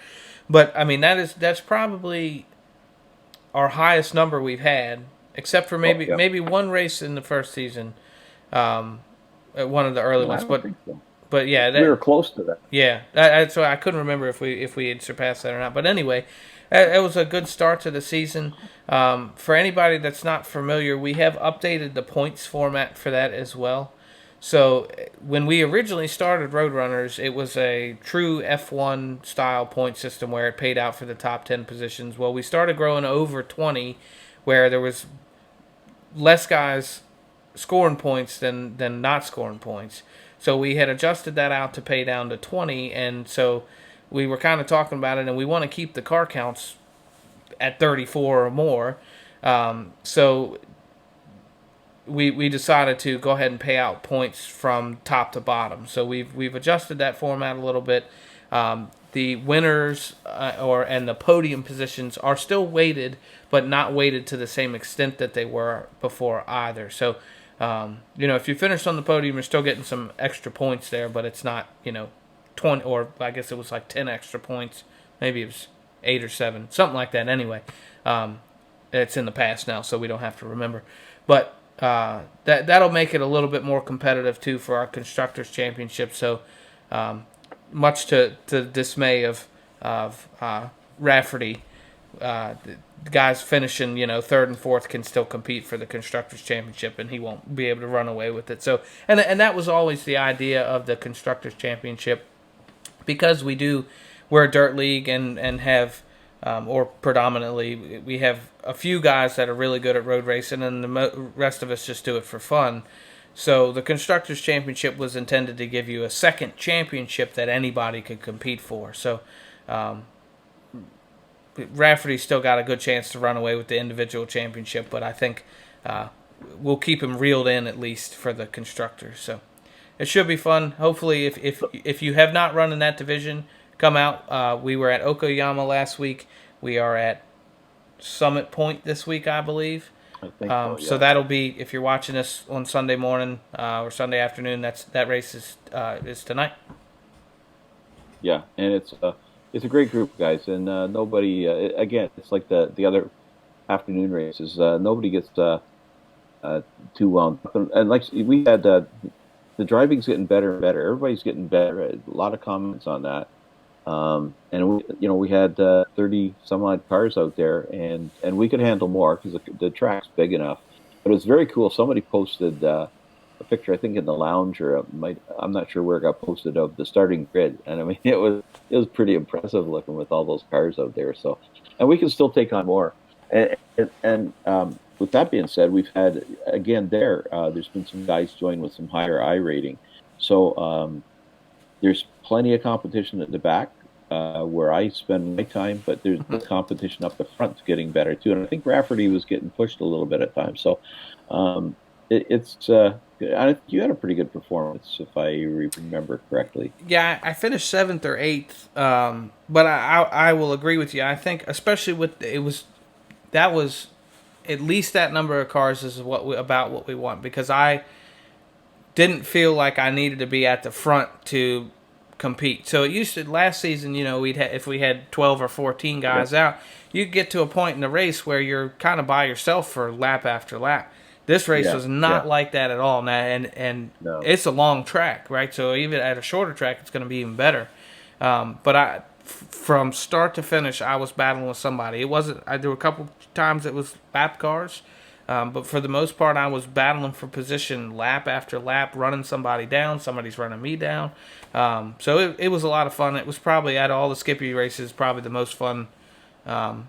but I mean that's probably our highest number we've had, except for maybe one race in the first season, one of the early ones. But yeah, we were close to that. Yeah, so I couldn't remember if we had surpassed that or not. But anyway, it was a good start to the season. For anybody that's not familiar, we have updated the points format for that as well. So when we originally started Roadrunners, it was a true F1 style point system where it paid out for the top 10 positions. Well, we started growing over 20, where there was less guys scoring points than not scoring points. So we had adjusted that out to pay down to 20, and so we were kind of talking about it, and we want to keep the car counts at 34 or more. So we decided to go ahead and pay out points from top to bottom. So we've adjusted that format a little bit. The winners and the podium positions are still weighted, but not weighted to the same extent that they were before either. So, if you finish on the podium, you're still getting some extra points there, but it's not, 20, or I guess it was like 10 extra points. Maybe it was 8 or 7, something like that. Anyway, it's in the past now, so we don't have to remember. But that'll make it a little bit more competitive too for our Constructors Championship. So, much to the dismay of Rafferty, the guys finishing, third and fourth can still compete for the Constructors Championship, and he won't be able to run away with it. So, and that was always the idea of the Constructors Championship, because we're a dirt league and have, or predominantly, we have a few guys that are really good at road racing, and the rest of us just do it for fun. So the Constructors Championship was intended to give you a second championship that anybody could compete for. So Rafferty's still got a good chance to run away with the individual championship, but I think we'll keep him reeled in at least for the Constructors. So it should be fun. Hopefully, if you have not run in that division, come out. We were at Okoyama last week. We are at Summit Point this week, I believe. I think so, yeah. So that'll be, if you're watching this on Sunday morning or Sunday afternoon, that race is tonight. Yeah, and it's a great group of guys, and nobody again, it's like the other afternoon races. Nobody gets too wound up, and like we had, the driving's getting better and better. Everybody's getting better. A lot of comments on that. And we had 30 some odd cars out there, and we could handle more because the track's big enough. But it's very cool. Somebody posted a picture, I think in the lounge, or I'm not sure where it got posted, of the starting grid, and I mean it was pretty impressive looking with all those cars out there. So, and we can still take on more. And with that being said, we've had again there's been some guys join with some higher I rating. So there's plenty of competition at the back. Where I spend my time, but there's the competition up the front's getting better too, and I think Rafferty was getting pushed a little bit at times. So you had a pretty good performance, if I remember correctly. Yeah, I finished 7th or 8th, but I will agree with you. I think especially with that was at least that number of cars is about what we want, because I didn't feel like I needed to be at the front to compete. So it used to, last season, if we had 12 or 14 guys out, you get to a point in the race where you're kind of by yourself for lap after lap. This race was not like that at all. Now, and No. It's a long track, right? So even at a shorter track, it's going to be even better. But from start to finish, I was battling with somebody. It wasn't. There were a couple times it was lap cars. But for the most part, I was battling for position lap after lap, running somebody down. Somebody's running me down. So it was a lot of fun. It was probably, out of all the Skippy races, probably the most fun. And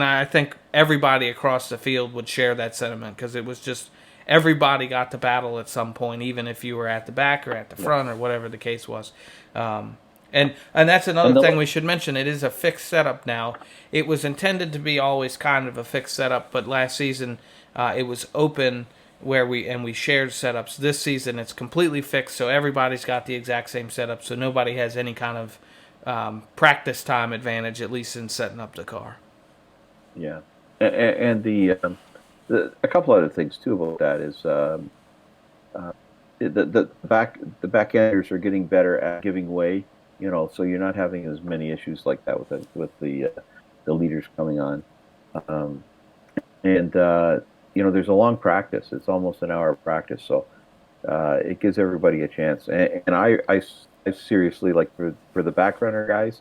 I think everybody across the field would share that sentiment, because it was just everybody got to battle at some point, even if you were at the back or at the front or whatever the case was. And that's another thing we should mention. It is a fixed setup now. It was intended to be always kind of a fixed setup, but last season it was open where we shared setups. This season it's completely fixed, so everybody's got the exact same setup, so nobody has any kind of practice time advantage, at least in setting up the car. Yeah, and a couple other things too about that is the back enders are getting better at giving way. So you're not having as many issues like that with the leaders coming on, and there's a long practice. It's almost an hour of practice, so it gives everybody a chance. And I seriously, like for the back runner guys,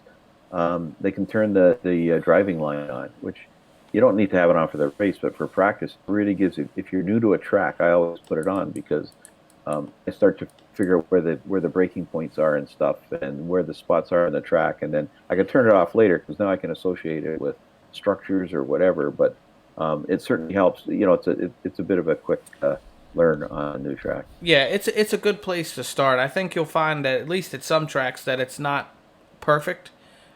they can turn the driving line on, which you don't need to have it on for the race, but for practice, it really gives you. If you're new to a track, I always put it on, because I start to figure out where the breaking points are and stuff, and where the spots are on the track, and then I can turn it off later, because now I can associate it with structures or whatever. But it certainly helps. It's a bit of a quick learn on a new track. Yeah, it's a good place to start. I think you'll find that at least at some tracks that it's not perfect.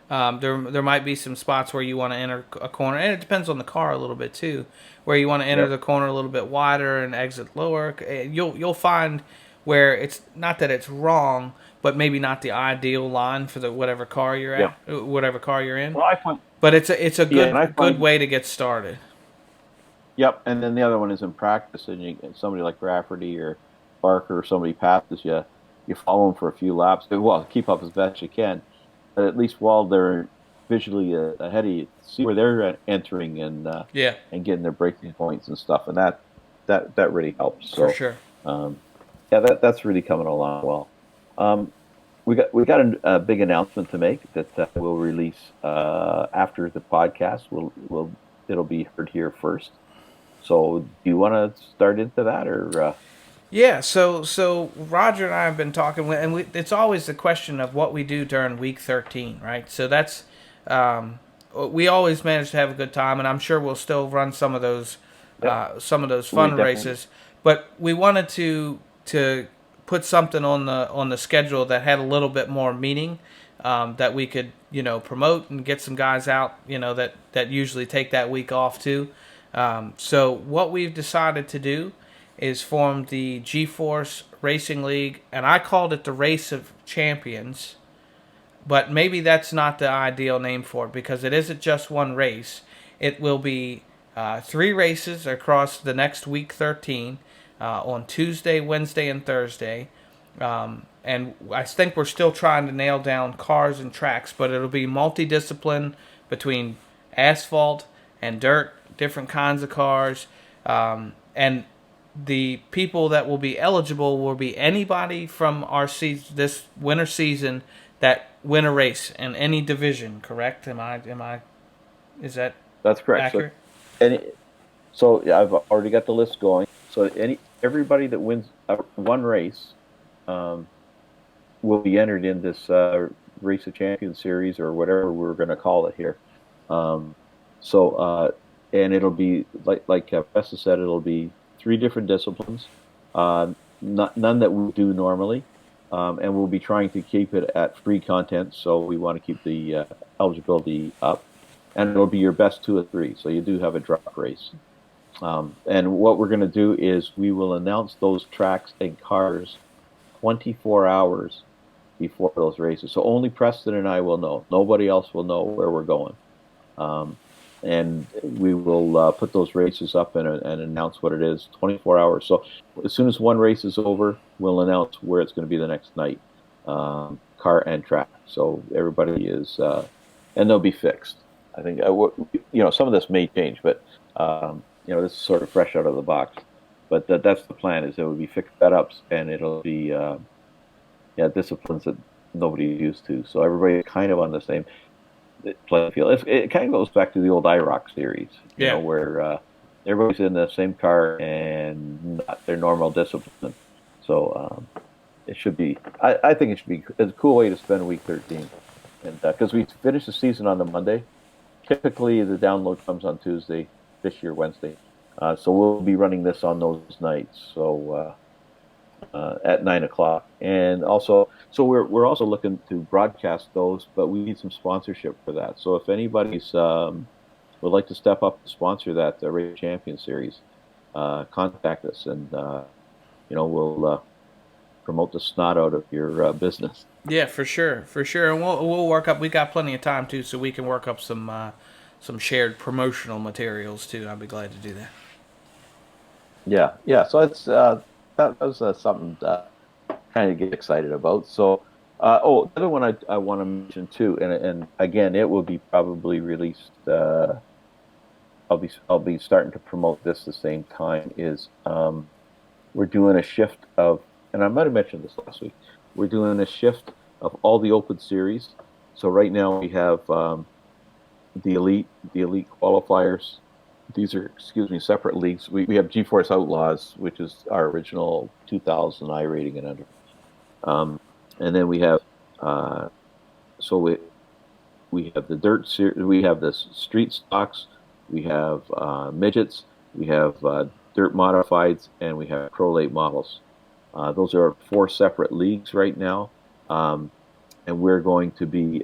There might be some spots where you want to enter a corner, and it depends on the car a little bit too, where you want to enter the corner a little bit wider and exit lower. You'll find where it's not that it's wrong, but maybe not the ideal line for the whatever car you're at, whatever car you're in. Well, I find, but it's a and good way to get started. Yep, and then the other one is in practice, and somebody like Rafferty or Barker or somebody passes you, you follow them for a few laps. Well, keep up as best you can, but at least while they're visually ahead of you, see where they're entering and getting their braking points and stuff, and that really helps. So, for sure. That's really coming along well. We got a big announcement to make that we'll release after the podcast. It'll be heard here first. So, do you want to start into that, or? Yeah. So Roger and I have been talking, and it's always the question of what we do during week 13, right? So that's we always manage to have a good time, and I'm sure we'll still run some of those fun races. But we wanted to put something on the schedule that had a little bit more meaning, that we could promote and get some guys out that usually take that week off too. So what we've decided to do is form the G-Force Racing League, and I called it the Race of Champions, but maybe that's not the ideal name for it because it isn't just one race. It will be 3 races across the next week 13 on Tuesday, Wednesday, and Thursday. And I think we're still trying to nail down cars and tracks, but it'll be multidiscipline between asphalt and dirt, different kinds of cars, and the people that will be eligible will be anybody from our this winter season that win a race in any division. Correct? Is that That's correct? Accurate? So I've already got the list going. So everybody that wins one race will be entered in this Race of Champions series or whatever we're going to call it here. And it'll be like Vesta said, it'll be 3 different disciplines, none that we do normally, and we'll be trying to keep it at free content. So we want to keep the eligibility up, and it'll be your best 2 of 3. So you do have a drop race. And what we're going to do is we will announce those tracks and cars 24 hours before those races. So only Preston and I will know. Nobody else will know where we're going. And we will put those races up and announce what it is 24 hours. So as soon as one race is over, we'll announce where it's going to be the next night, car and track. So everybody is, and they'll be fixed. I think, some of this may change, but, this is sort of fresh out of the box. But that's the plan, is there will be fixed setups, and it'll be, disciplines that nobody's used to. So everybody's kind of on the same playing field. It kind of goes back to the old IROC series, where everybody's in the same car and not their normal discipline. So it should be. I think it should be a cool way to spend week 13, and because we finish the season on the Monday, typically the download comes on Tuesday. This year Wednesday, so we'll be running this on those nights. So at 9:00, and also, so we're also looking to broadcast those, but we need some sponsorship for that. So if anybody's would like to step up to sponsor that Race Champion series, contact us, and we'll promote the snot out of your business. Yeah, for sure, and we'll work up. We got plenty of time too, so we can work up some shared promotional materials too. I'd be glad to do that. Yeah. So it's that was something to kind of get excited about. So, the other one I want to mention too, and again, it will be probably released. I'll be starting to promote this the same time. Is we're doing a shift of, and I might have mentioned this last week. We're doing a shift of all the open series. So right now we have the elite qualifiers. These are, separate leagues. We have G-Force Outlaws, which is our original 2000 I rating and under. And then we have, we have the dirt series, we have the street stocks, we have midgets, we have dirt modifieds, and we have pro late models. Those are 4 separate leagues right now, and we're going to be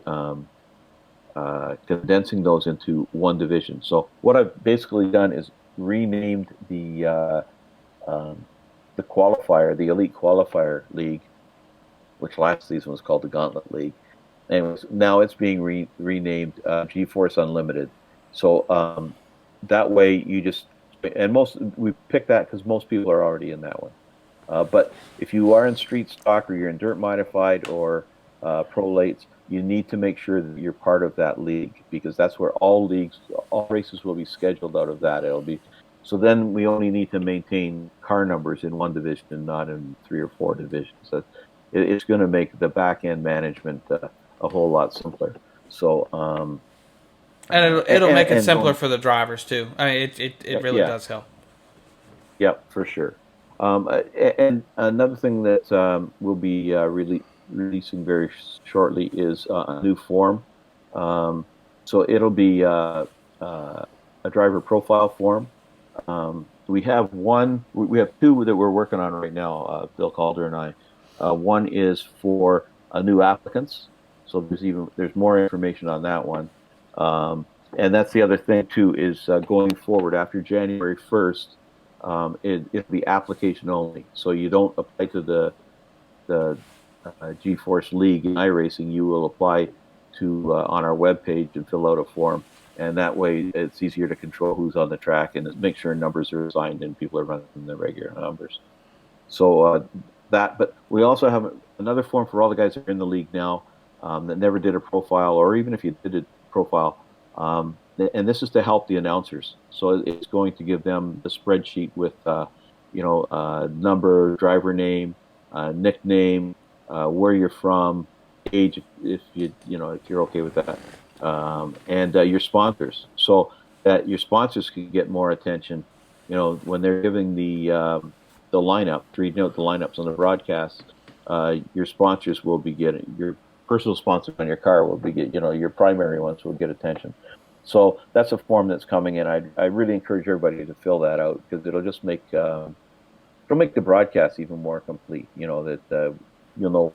condensing those into one division. So what I've basically done is renamed the qualifier, the Elite Qualifier League, which last season was called the Gauntlet League, and now it's being renamed GeForce Unlimited. So that way you just, and we picked that because most people are already in that one. But if you are in Street Stock or you're in Dirt Modified or Prolates, you need to make sure that you're part of that league, because that's where all races will be scheduled out of that. So then we only need to maintain car numbers in one division and not in 3 or 4 divisions. So it's going to make the back end management a whole lot simpler. So and it'll make it simpler for the drivers too. I mean, it really does help. Yeah, for sure. And another thing that we'll be releasing very shortly is a new form. So it'll be a driver profile form. We have two that we're working on right now, Bill Calder and I. One is for new applicants, so there's more information on that one. And that's the other thing too, is going forward after January 1st, it'll be application only. So you don't apply to the GeForce League in iRacing. You will apply to on our webpage and fill out a form. And that way, it's easier to control who's on the track and make sure numbers are assigned and people are running the regular numbers. So but we also have another form for all the guys that are in the league now that never did a profile, or even if you did a profile. And this is to help the announcers. So it's going to give them the spreadsheet with, number, driver name, nickname, where you're from, age, if you're okay with that. And your sponsors, so that your sponsors can get more attention. When they're giving the lineup, reading out the lineups on the broadcast, your sponsors will be getting, your personal sponsors on your car will be your primary ones will get attention. So that's a form that's coming in. I really encourage everybody to fill that out, because it'll just make the broadcast even more complete. That you'll know.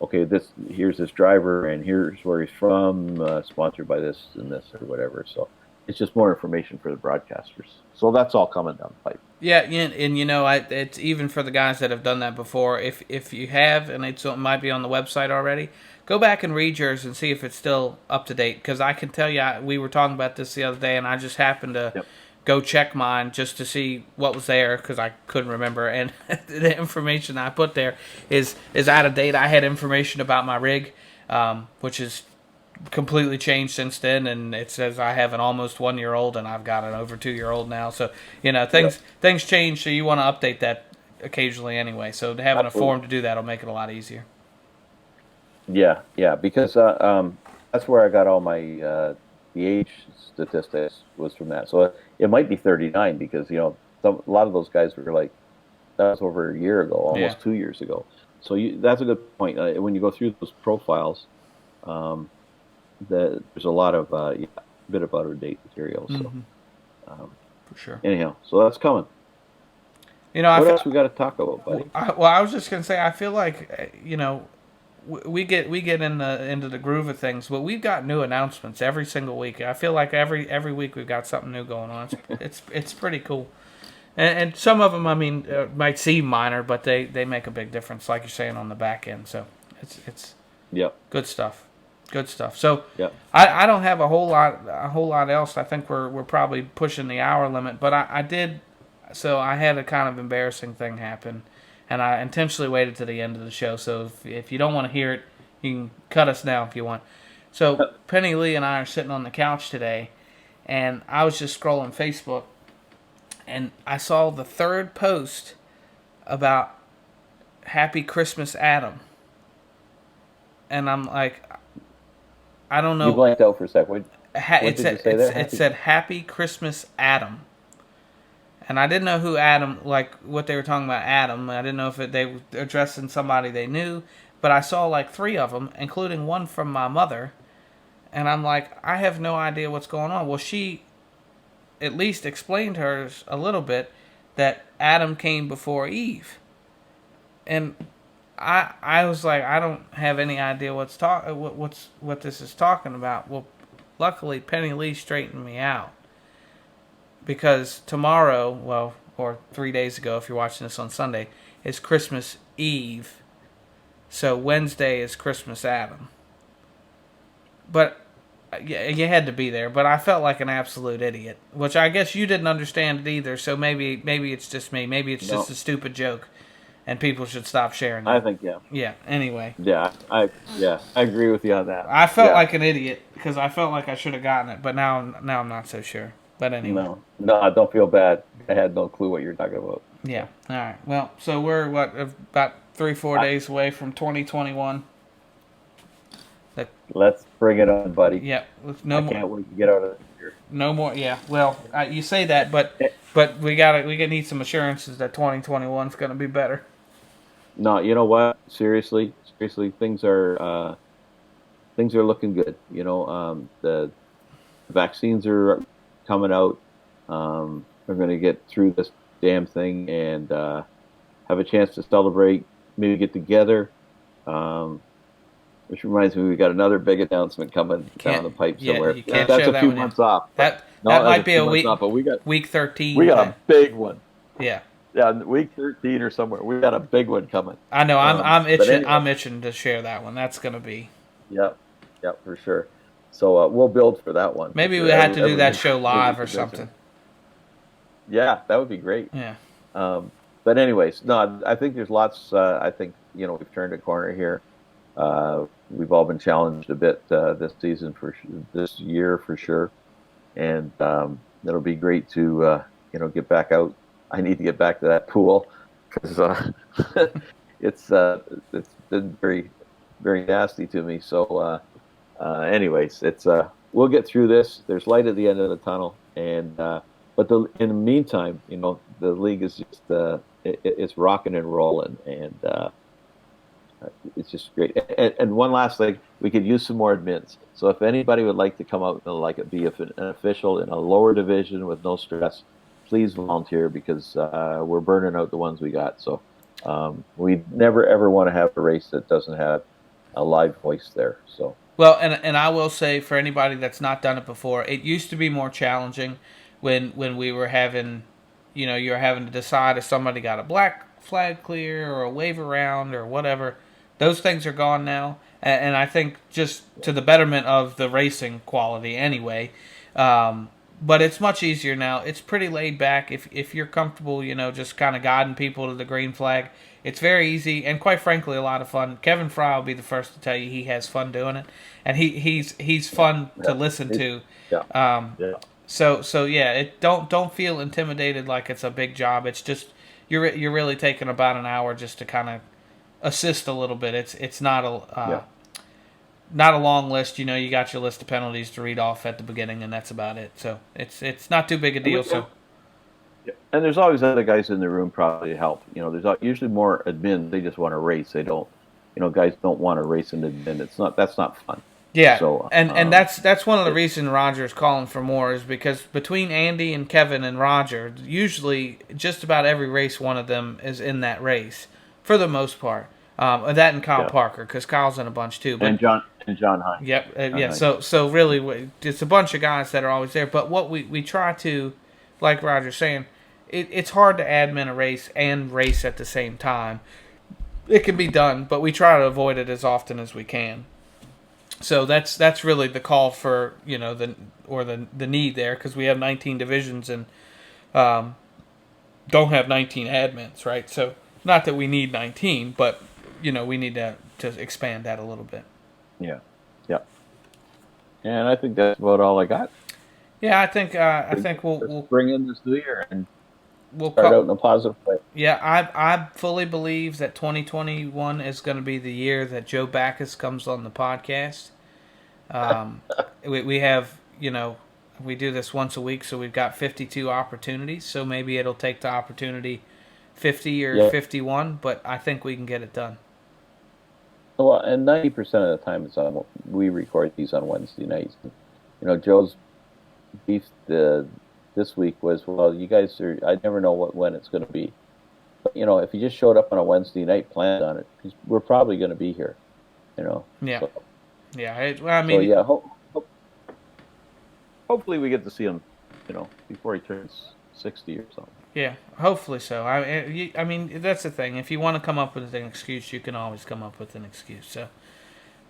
Okay, here's this driver, and here's where he's from, sponsored by this and this or whatever. So it's just more information for the broadcasters. So that's all coming down the pipe. Yeah, and it's even for the guys that have done that before. If you have, and it might be on the website already, go back and read yours and see if it's still up to date. Because I can tell you, we were talking about this the other day, and I just happened to go check mine just to see what was there, because I couldn't remember, and the information I put there is out of date. I had information about my rig, which is completely changed since then, and it says I have an almost 1-year-old and I've got an over 2-year-old now. So things change, so you want to update that occasionally anyway. So having a form to do that will make it a lot easier. Yeah, because that's where I got all my the age statistics was from that. So it might be 39, because a lot of those guys were like, that was over a year ago, almost 2 years ago. So that's a good point. When you go through those profiles, there's a lot of bit of out-of-date material. So for sure. Anyhow, so that's coming. What else we got to talk about, buddy? I was just gonna say, I feel like we get into the groove of things, but we've got new announcements every single week. I feel like every week we've got something new going on. It's pretty cool, and some of them, might seem minor, but they make a big difference, like you're saying, on the back end. So it's good stuff. Good stuff. So I don't have a whole lot else. I think we're probably pushing the hour limit, but I did. So I had a kind of embarrassing thing happen, and I intentionally waited to the end of the show. So if you don't want to hear it, you can cut us now if you want. So Penny Lee and I are sitting on the couch today, and I was just scrolling Facebook, and I saw the third post about Happy Christmas, Adam. And I'm like, I don't know. You blanked out for a sec. What did you say there? It said Happy Christmas, Adam. And I didn't know who Adam, like what they were talking about Adam. I didn't know if they were addressing somebody they knew. But I saw like 3 of them, including one from my mother. And I'm like, I have no idea what's going on. Well, she at least explained hers a little bit, that Adam came before Eve. And I was like, I don't have any idea what this is talking about. Well, luckily Penny Lee straightened me out. Because tomorrow, well, or 3 days ago if you're watching this on Sunday, is Christmas Eve. So Wednesday is Christmas Adam. But you had to be there. But I felt like an absolute idiot, which I guess you didn't understand it either. So maybe it's just me. Maybe it's just a stupid joke, and people should stop sharing it. I think Yeah. Anyway. Yeah, I agree with you on that. I felt like an idiot because I felt like I should have gotten it, but now I'm not so sure. But anyway. No, don't feel bad. I had no clue what you're talking about. Yeah. All right. Well, so we're about 3-4 days away from 2021. Let's bring it on, buddy. Yeah. I can't wait to get out of here. No more. Yeah. Well, you say that, but we need some assurances that 2021 is going to be better. No, you know what? Seriously, things are looking good. The vaccines are coming out. We're going to get through this damn thing and have a chance to celebrate, maybe get together. Which reminds me, we got another big announcement coming down the pipe somewhere. You can't that's show a few that months off. That might be a week. Off, but we got week 13. We got a big one. Yeah. Yeah, week 13 or somewhere. We got a big one coming. I know. I'm itching. Anyway. I'm itching to share that one. That's going to be. Yep, for sure. So we'll build for that one. Maybe we had to do that show live or something. Yeah, that would be great. Yeah. But anyways, no, I think there's lots. I think we've turned a corner here. We've all been challenged a bit this season this year for sure, and it'll be great to get back out. I need to get back to that pool because it's been very, very nasty to me. So, anyways, we'll get through this. There's light at the end of the tunnel, and but in the meantime, the league is just it's rocking and rolling, and it's just great. And one last thing, we could use some more admins. So if anybody would like to come out and be an official in a lower division with no stress, please volunteer because we're burning out the ones we got. So we never ever want to have a race that doesn't have a live voice there. So well, and I will say for anybody that's not done it before, it used to be more challenging when we were having, you're having to decide if somebody got a black flag clear or a wave around or whatever. Those things are gone now, and I think just to the betterment of the racing quality anyway. But it's much easier now. It's pretty laid back. If you're comfortable, just kind of guiding people to the green flag, it's very easy and quite frankly a lot of fun. Kevin Fry will be the first to tell you he has fun doing it, and he's fun to listen to. Yeah. So yeah, don't feel intimidated like it's a big job. It's just you're really taking about an hour just to kind of assist a little bit. It's not a long list. You got your list of penalties to read off at the beginning, and that's about it. So it's not too big a deal. And there's always other guys in the room probably to help. There's usually more admins. They just want to race. They don't. Guys don't want to race an admin. That's not fun. Yeah. So, and that's one of the reasons Roger's calling for more is because between Andy and Kevin and Roger, usually just about every race one of them is in that race for the most part. That and Kyle Parker, because Kyle's in a bunch too. But, and John Hine. Yep. So really, it's a bunch of guys that are always there. But what we try to, like Roger's saying, it's hard to admin a race and race at the same time. It can be done, but we try to avoid it as often as we can. So that's really the call for the need there, because we have 19 divisions and don't have 19 admins, right? So not that we need 19, but we need to expand that a little bit. Yeah. And I think that's about all I got. Yeah, I think we'll bring in this new year and we'll start out in a positive way. Yeah, I fully believe that 2021 is going to be the year that Joe Backus comes on the podcast. We have we do this once a week, so we've got 52 opportunities. So maybe it'll take the opportunity 50 or 51, but I think we can get it done. Well, and 90% of the time we record these on Wednesday nights. Joe's beef this week was, well, you guys I never know when it's going to be. But, if you just showed up on a Wednesday night, planned on it, we're probably going to be here, Yeah. So, Yeah. I mean. So, hopefully we get to see him, before he turns 60 or something. Yeah, hopefully so. I mean, that's the thing. If you want to come up with an excuse, you can always come up with an excuse. So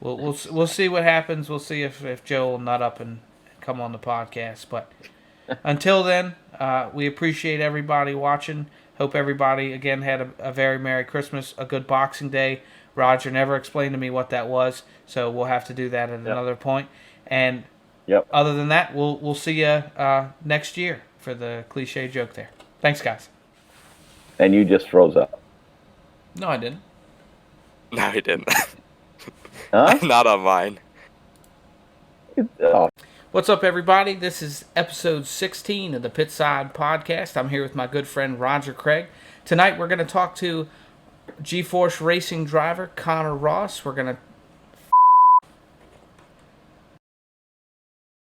we'll see what happens. We'll see if Joe will nut up and come on the podcast. But until then, we appreciate everybody watching. Hope everybody again had a very Merry Christmas, a good Boxing Day. Roger never explained to me what that was, so we'll have to do that at another point. And other than that, we'll see you next year for the cliche joke there. Thanks, guys. And you just froze up. No, I didn't. No, he didn't. Huh? Not on mine. Oh. What's up, everybody? This is episode 16 of the Pitside Podcast. I'm here with my good friend Roger Craig. Tonight we're going to talk to G-Force Racing driver Connor Ross. We're going to